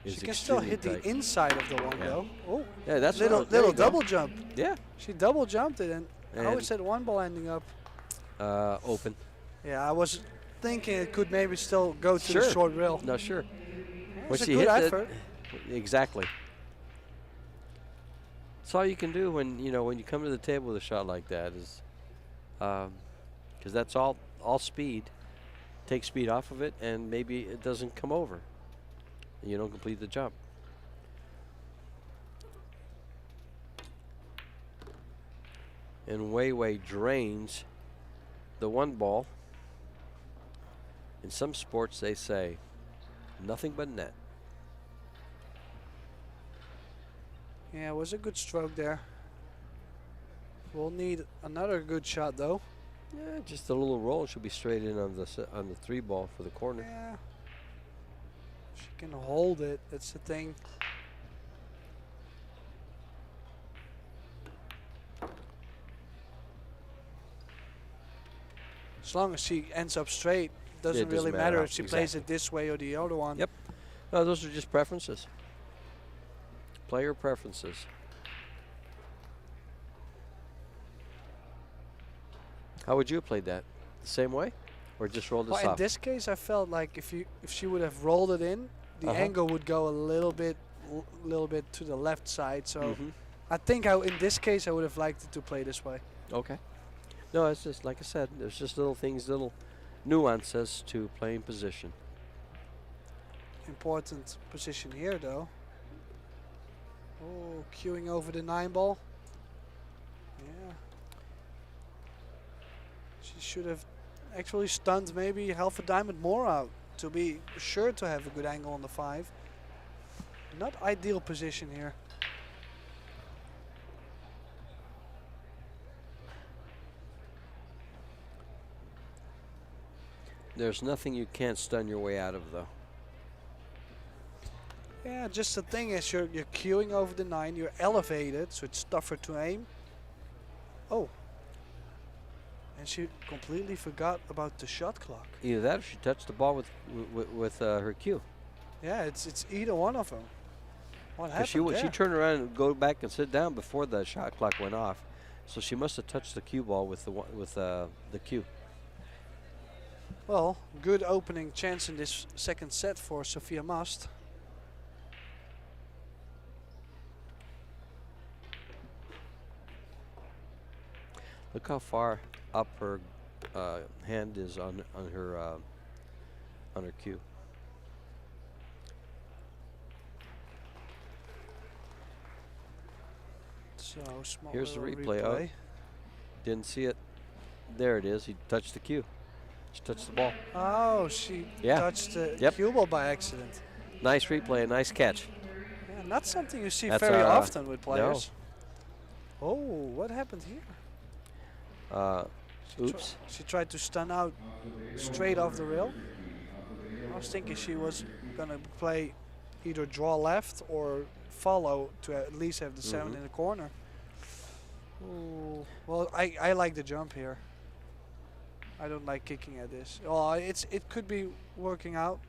is She can still extremely hit tight. the inside of the one though. Oh, Yeah, that's little there you go. double jump. Yeah. She double jumped it, and how And is that one ball ending up? open. Yeah, I was thinking it could maybe still go to the Sure. short rail. No, sure. It When was a she good hit effort. it, exactly. That's all you can do when you come to the table with a shot like that is, because that's all speed. Take speed off of it, and maybe it doesn't come over. And you don't complete the jump. And Wei drains the 1 ball. In some sports, they say nothing but net. Yeah, it was a good stroke there. We'll need another good shot though. Yeah, just a little roll. Should be straight in on the 3 ball for the corner. Yeah. She can hold it. That's the thing. As long as she ends up straight, doesn't doesn't really matter matter how- if she plays exactly. it this way or the other one. Yep. No, those are just preferences. Player preferences. How would you have played that? The same way, or just rolled it Well, in soft? this case, I felt like if she would have rolled it in, the angle would go a little bit to the left side. So Mhm. I think in this case I would have liked it to play this way. Okay. No, it's just like I said. There's just little things, little nuances to playing position. Important position here though. Oh, queuing over the 9 ball. Yeah. She should have actually stunned maybe half a diamond more out to be sure to have a good angle on the 5. Not ideal position here. There's nothing you can't stun your way out of, though. Yeah, just the thing is you're queuing over the 9, you're elevated, so it's tougher to aim. Oh. And she completely forgot about the shot clock. Either that or she touched the ball with her cue. Yeah, it's either one of them. What happened She there? turned around and go back and sit down before the shot clock went off. So she must have touched the cue ball with the cue. Well, good opening chance in this second set for Sophia Mast. Look how far up her hand is on her cue. So small. Here's the little replay. Oh, didn't see it. There it is. He touched the cue. She touched the ball. Oh, she touched the cue ball by accident. Nice replay. Nice catch. Yeah, not something you see That's, very often with players. No. Oh, what happened here? Oops. She tried to stun out straight off the rail. I was thinking she was gonna play either draw left or follow to at least have the 7 in the corner. Ooh. Well, I like the jump here. I don't like kicking at this. Oh, it could be working out.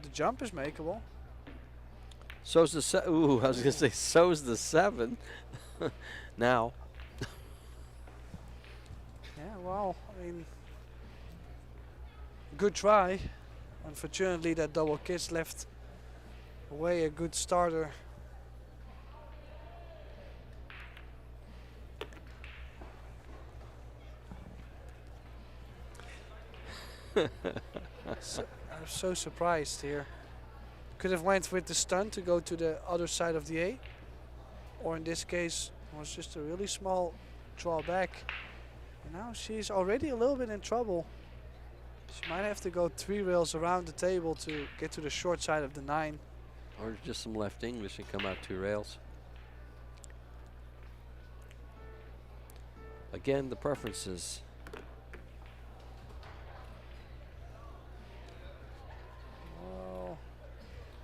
The jump is makeable. So's the ooh, I was gonna say so's the 7. Now. Yeah, well, I mean, good try. Unfortunately, that double kiss left away a good starter. I'm so surprised here. Could have went with the stun to go to the other side of the 8. Or in this case, it was just a really small draw back. And now she's already a little bit in trouble. She might have to go 3 rails around the table to get to the short side of the 9. Or just some left English and come out 2 rails. Again, the preferences. Well,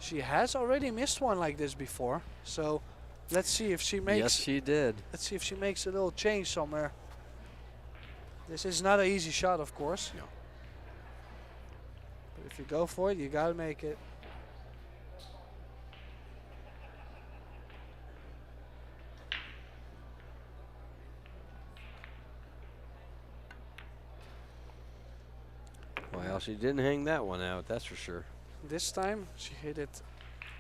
She has already missed one like this before, so let's see if she makes. Yes, she did. Let's see if she makes a little change somewhere. This is not an easy shot, of course. No. But if you go for it, you gotta make it. Well, she didn't hang that one out, that's for sure. This time she hit it.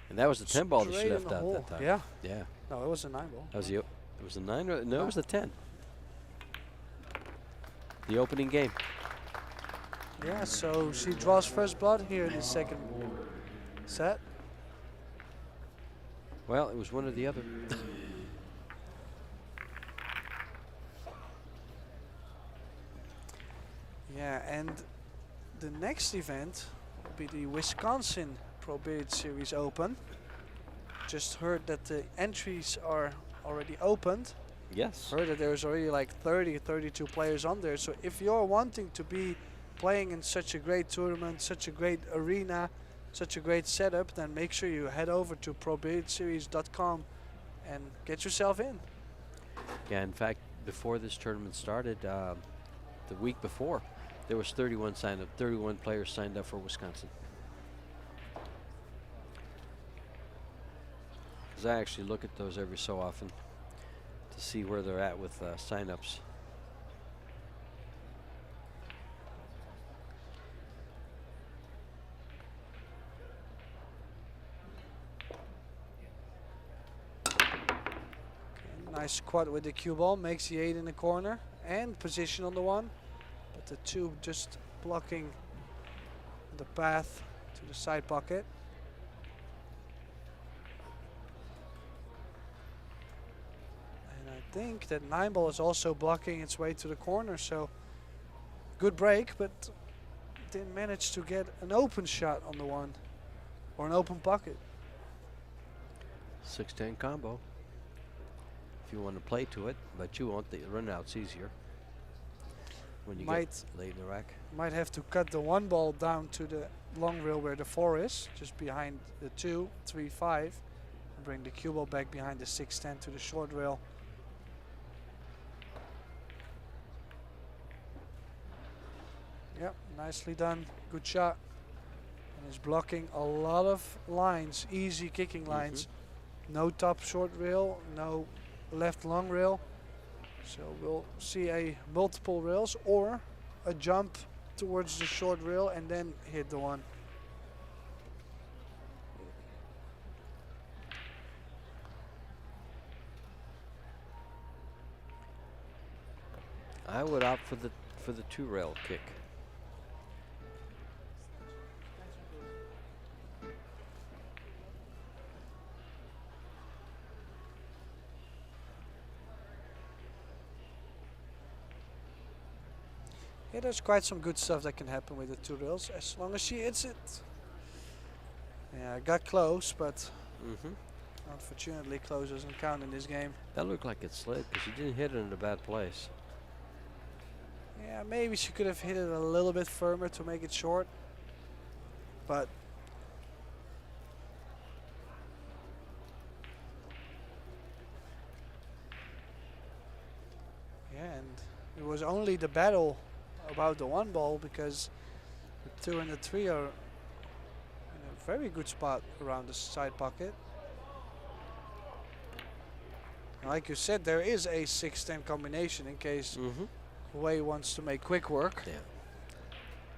And that was the 10 ball that she straight in left the out hole. that time. Yeah. Yeah. No, it was a 9 ball. That was the. It was a 9 or no? It was the 10. The opening game. Yeah, so she draws first blood here in the second set. Well, it was one or the other. Yeah, and the next event will be the Wisconsin Pro Billiard Series Open. Just heard that the entries are already opened. Yes. Heard that there's already like 30, 32 players on there. So if you're wanting to be playing in such a great tournament, such a great arena, such a great setup, then make sure you head over to probilliardseries.com and get yourself in. Yeah, in fact, before this tournament started, the week before, there was 31 signed up. 31 players signed up for Wisconsin. Because I actually look at those every so often to see where they're at with sign-ups. Nice squat with the cue ball, makes the 8 in the corner and position on the 1. But the 2 just blocking the path to the side pocket. And I think that 9 ball is also blocking its way to the corner, so good break, but didn't manage to get an open shot on the 1 or an open pocket. 6-10 combo. If you want to play to it, but you won't. The run out's easier when you get late in the rack. Might have to cut the 1 ball down to the long rail where the 4 is, just behind the 2, 3, 5, and bring the cue ball back behind the 6-10 to the short rail. Yep, nicely done. Good shot. And it's blocking a lot of lines, easy kicking lines. No top short rail, no left long rail. So we'll see a multiple rails or a jump towards the short rail and then hit the 1. I would opt for the 2 rail kick. Yeah, there's quite some good stuff that can happen with the 2 rails as long as she hits it. Yeah, I got close, but unfortunately close doesn't count in this game. That looked like it slid because she didn't hit it in a bad place. Yeah, maybe she could have hit it a little bit firmer to make it short, but yeah, and it was only the battle about the 1 ball because the 2 and the 3 are in a very good spot around the side pocket. Like you said, there is a 6-10 combination in case Wei wants to make quick work. Yeah.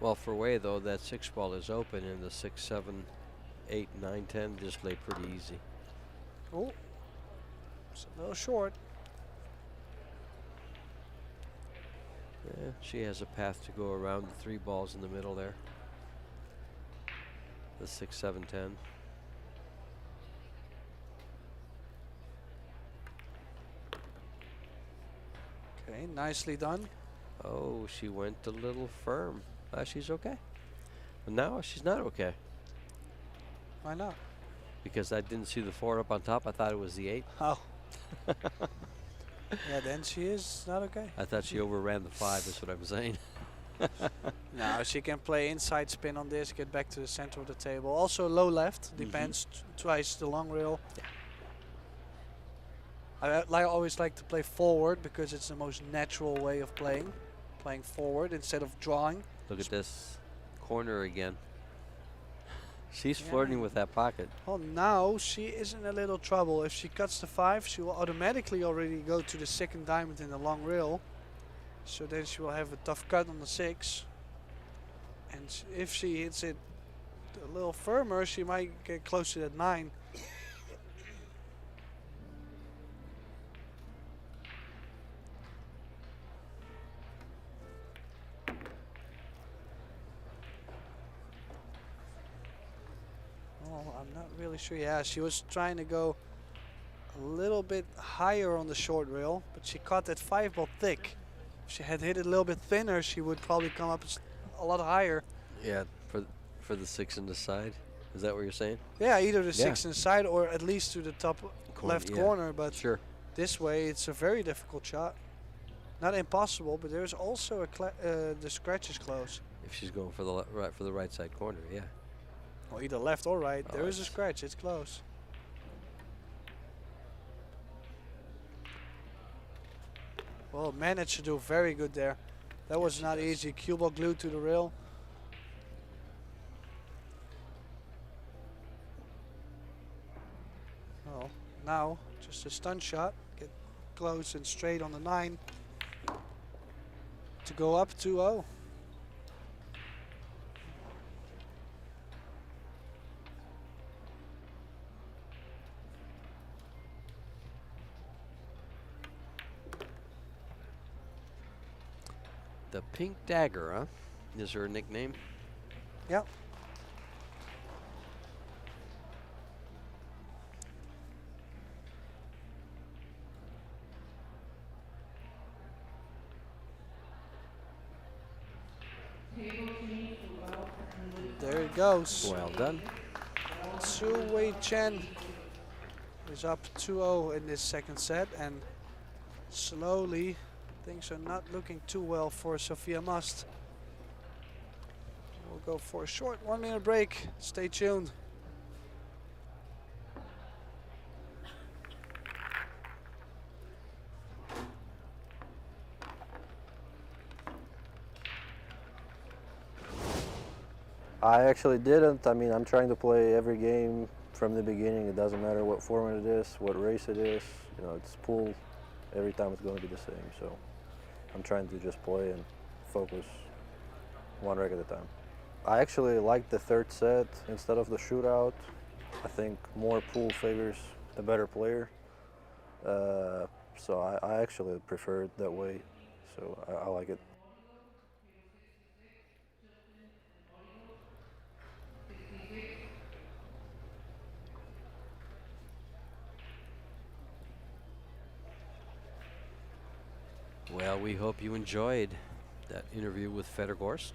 Well, for Wei though, that 6 ball is open, and the 6, 7, 8, 9, 10 just lay pretty easy. Oh, it's a little short. Yeah, she has a path to go around the 3 balls in the middle there. The 6, 7, 10. Okay, nicely done. Oh, she went a little firm. She's okay. But now she's not okay. Why not? Because I didn't see the 4 up on top. I thought it was the 8. Oh. Yeah, then she is not okay. I thought she overran the 5 is what I'm saying. Now she can play inside spin on this, get back to the center of the table. Also low left, depends twice the long rail. I always like to play forward because it's the most natural way of playing forward instead of drawing. Look at this corner again. She's flirting with that pocket. Well, now she is in a little trouble. If she cuts the 5, she will automatically already go to the second diamond in the long rail. So then she will have a tough cut on the 6. And if she hits it a little firmer, she might get close to that 9. Oh, I'm not really sure. Yeah, she was trying to go a little bit higher on the short rail, but she caught that 5 ball thick. If she had hit it a little bit thinner, she would probably come up a lot higher. Yeah, for the 6 in the side. Is that what you're saying? Yeah, either the 6 inside or at least to the top left corner. But this way, it's a very difficult shot. Not impossible, but there's also the scratch is close. If she's going for the right side corner, yeah. Well, either left or right. There is a scratch. It's close. Well, managed to do very good there. That was not easy. Cue ball glued to the rail. Well, now just a stun shot. Get close and straight on the 9 to go up 2-0. The Pink Dagger, huh? Is her nickname? Yep. There it goes. Well done. Tzu-Chien is up 2-0 in this second set, and slowly things are not looking too well for Sophia Mast. We'll go for a short 1-minute break. Stay tuned. I actually didn't. I mean, I'm trying to play every game from the beginning. It doesn't matter what format it is, what race it is. You know, it's pool. Every time it's going to be the same. So I'm trying to just play and focus one rack at a time. I actually like the third set instead of the shootout. I think more pool favors the better player. So I actually prefer it that way. So I like it. Well, we hope you enjoyed that interview with Federgorst.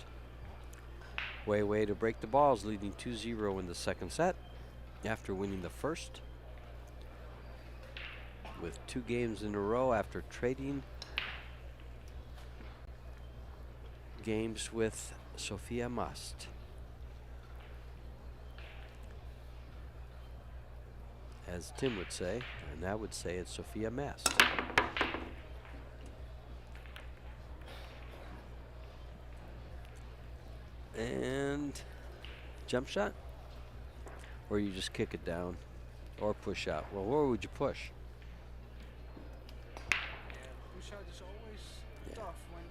Way to break the balls, leading 2-0 in the second set after winning the first. With 2 games in a row after trading games with Sophia Mast. As Tim would say, and I would say it's Sophia Mast. And jump shot? Or you just kick it down or push out? Well, where would you push? Push out is always tough when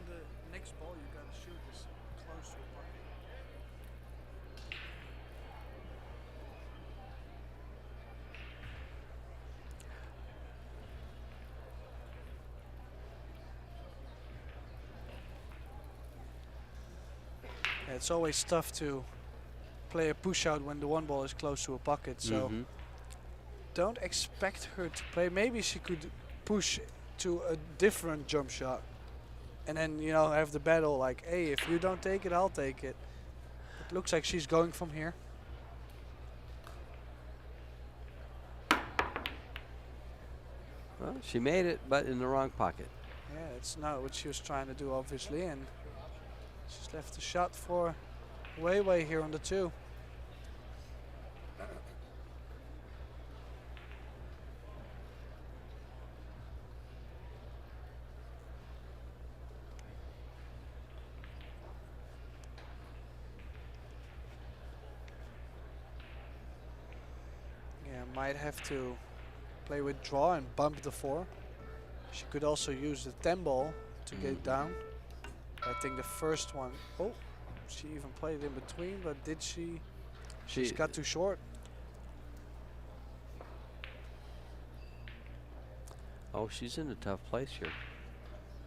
the next ball you gotta shoot is close to the pocket. It's always tough to play a push out when the one ball is close to a pocket, so don't expect her to play. Maybe she could push to a different jump shot and then, you know, have the battle like, hey, if you don't take it, I'll take it. It looks like she's going from here. Well, she made it, but in the wrong pocket. Yeah, it's not what she was trying to do, obviously, and She's left the shot for Wei here on the 2. Yeah, might have to play with draw and bump the 4. She could also use the 10 ball to get it down. I think the first one, oh, she even played in between, but did she? She's got too short. Oh, she's in a tough place here.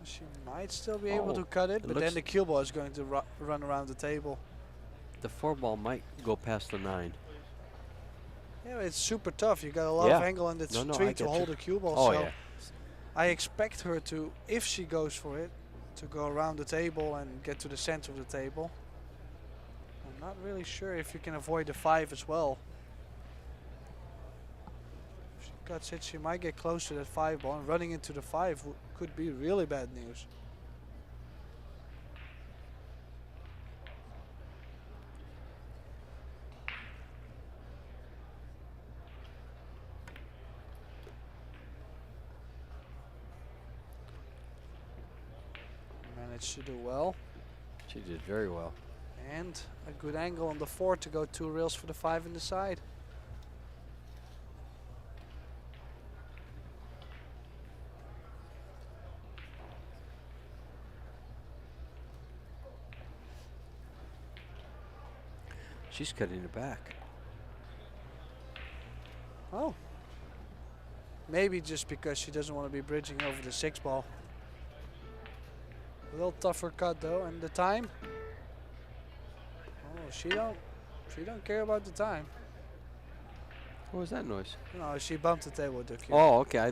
She might still be able to cut it, but then the cue ball is going to run around the table. The 4 ball might go past the 9. Yeah, it's super tough. You got a lot of angle on the tree to hold the cue ball. Oh, so yeah. I expect her to, if she goes for it, to go around the table and get to the center of the table. I'm not really sure if you can avoid the 5 as well. If she cuts it, she might get close to that 5 ball, and running into the 5 could be really bad news. Managed to do well. She did very well. And a good angle on the 4 to go 2 rails for the 5 in the side. She's cutting it back. Oh. Maybe just because she doesn't want to be bridging over the 6 ball. A little tougher cut though, and the time. Oh, she don't care about the time. What was that noise? No, she bumped the table with the cue. Oh, okay.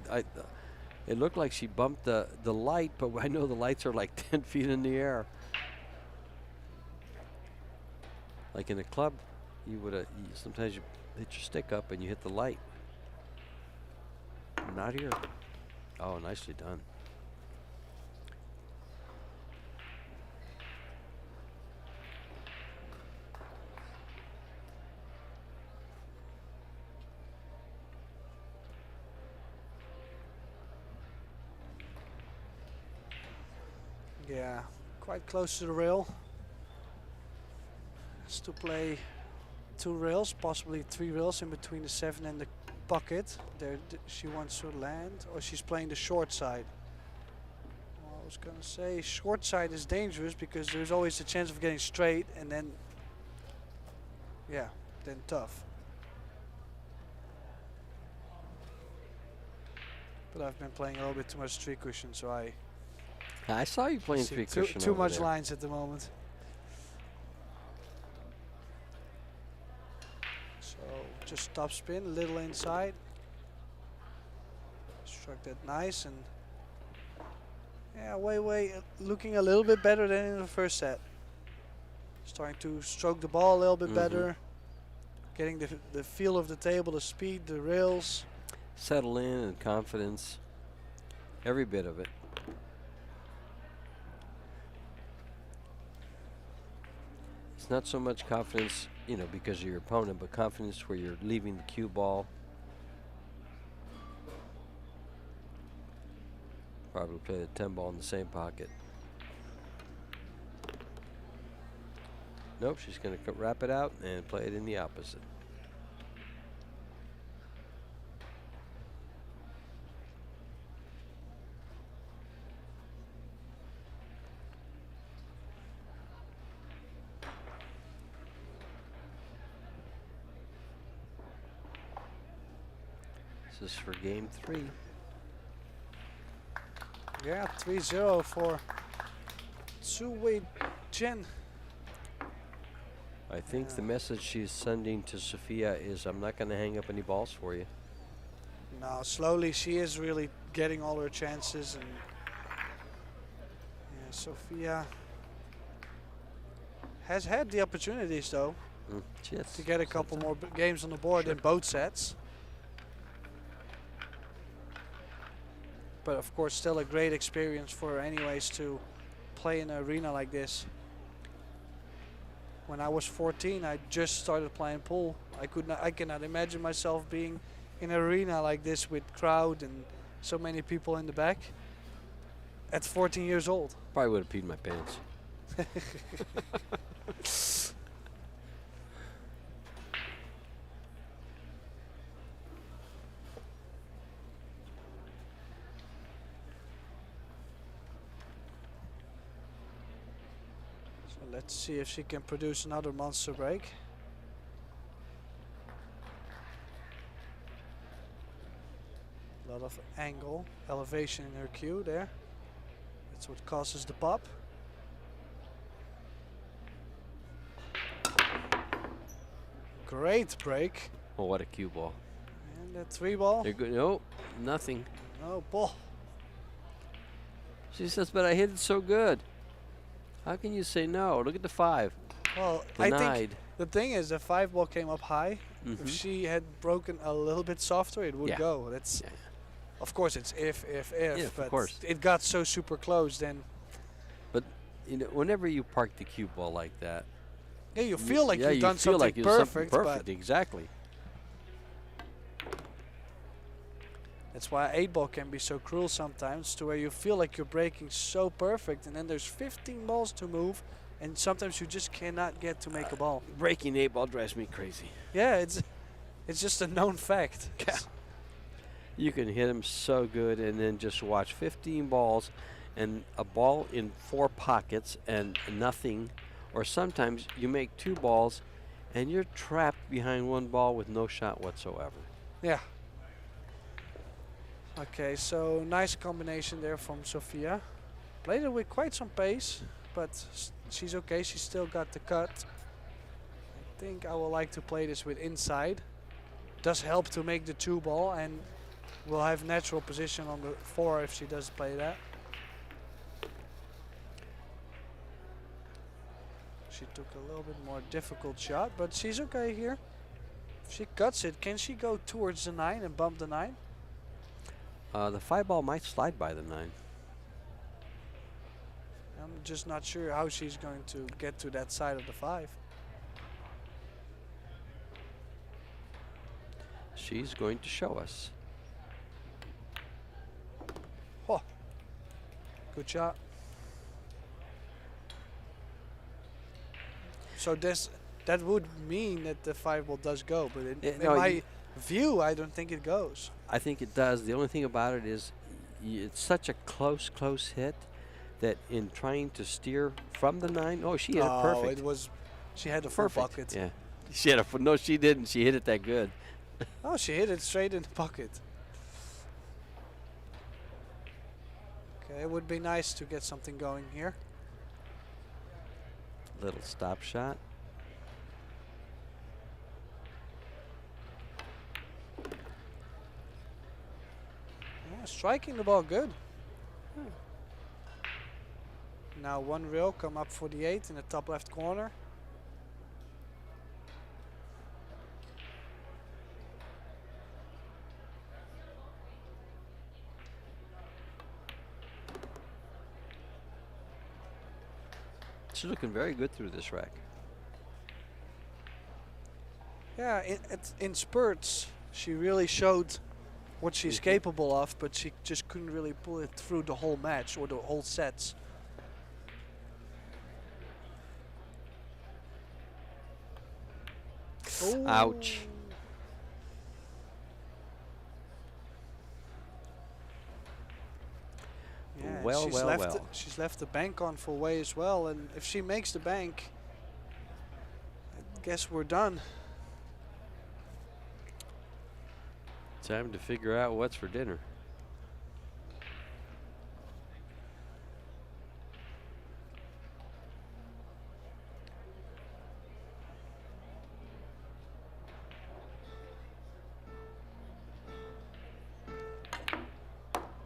It looked like she bumped the light, but I know the lights are like 10 feet in the air. Like in a club, you would sometimes you hit your stick up and you hit the light. Not here. Oh, nicely done. Yeah, quite close to the rail. Has to play 2 rails, possibly 3 rails in between the 7 and the pocket. There, she wants to land, or she's playing the short side. Well, I was gonna say short side is dangerous because there's always a chance of getting straight, and then, yeah, then tough. But I've been playing a little bit too much 3 cushion, so I saw you playing 3 cushion. Too over much there. lines at the moment. So just top spin, a little inside. Struck that nice, and yeah, Wei looking a little bit better than in the first set. Starting to stroke the ball a little bit better. Getting the feel of the table, the speed, the rails. Settle in and confidence. Every bit of it. It's not so much confidence, you know, because of your opponent, but confidence where you're leaving the cue ball. Probably play the 10 ball in the same pocket. Nope, she's going to wrap it out and play it in the opposite. This is for game 3. Yeah, 3-0 for Tzu-Chien. I think the message she's sending to Sophia is, I'm not going to hang up any balls for you. No, slowly she is really getting all her chances, and yeah, Sophia has had the opportunities though to get a couple more games on the board in both sets. But of course, still a great experience for her anyways to play in an arena like this. when I was 14, I just started playing pool. I cannot imagine myself being in an arena like this with crowd and so many people in the back at 14 years old. Probably would have peed my pants. So let's see if she can produce another monster break. A lot of angle, elevation in her cue there. That's what causes the pop. Great break. Oh, what a cue ball. And that 3 ball. They're good. No, nothing. No ball. She says, but I hit it so good. How can you say no? Look at the 5. Well, I Denied. think the thing is the 5 ball came up high. Mhm. If she had broken a little bit softer, it would Yeah. go. That's, Yeah. of course, it's if, Yeah, of but course. it got so super close. Then, But you know, whenever you park the cue ball like that, yeah, you feel like yeah, you've you done feel something like it's perfect. perfect, But exactly. that's why 8 ball can be so cruel sometimes, to where you feel like you're breaking so perfect, and then there's 15 balls to move, and sometimes you just cannot get to make a ball. Breaking 8 ball drives me crazy. Yeah, it's just a known fact. Yeah. You can hit them so good and then just watch 15 balls and a ball in 4 pockets and nothing. Or sometimes you make 2 balls and you're trapped behind 1 ball with no shot whatsoever. Yeah. Okay, so nice combination there from Sofia. Played it with quite some pace, but she's okay. She still got the cut. I think I would like to play this with inside. Does help to make the 2 ball, and we'll have natural position on the 4 if she does play that. She took a little bit more difficult shot, but she's okay here. If she cuts it, can she go towards the 9 and bump the 9? The 5 ball might slide by the 9. I'm just not sure how she's going to get to that side of the 5. She's going to show us. Oh, good shot. So that would mean that the 5 ball does go, but in no, my view, I don't think it goes. I think it does. The only thing about it is it's such a close hit that in trying to steer from the 9, oh, she hit it perfect. It was, she had a full Perfect. bucket. Yeah. She had a no, she didn't. She hit it that good. Oh, she hit it straight in the pocket. Okay, it would be nice to get something going here. Little stop shot. Yeah, striking the ball good. Now 1 reel, come up for the 8 in the top left corner. She's looking very good through this rack. Yeah, in spurts, she really showed what she's capable of, but she just couldn't really pull it through the whole match or the whole sets. Ooh. Ouch. Yeah, Well, she's well, left well. she's left the bank on full way as well, and if she makes the bank, I guess we're done. Time to figure out what's for dinner.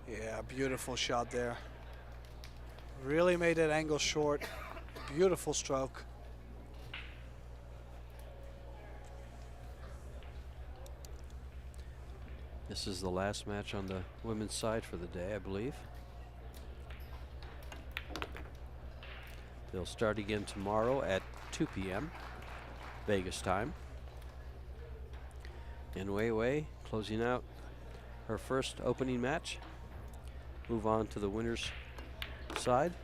Yeah, beautiful shot there. Really made that angle short. Beautiful stroke. This is the last match on the women's side for the day, I believe. They'll start again tomorrow at 2 p.m. Vegas time. And Wei Wei closing out her first opening match. Move on to the winner's side.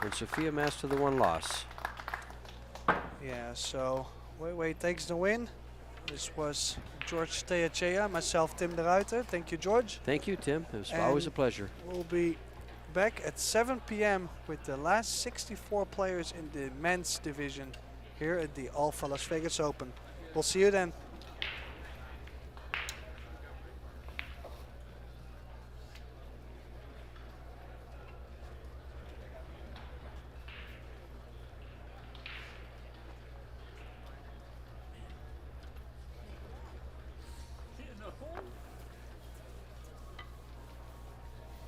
And Sophia Mast to the 1 loss. Yeah, so Wei Wei takes the win. This was George Teachea, myself, Tim de Ruiter. Thank you, George. Thank you, Tim. It was always a pleasure. We'll be back at 7 p.m. with the last 64 players in the men's division here at the Alfa Las Vegas Open. We'll see you then.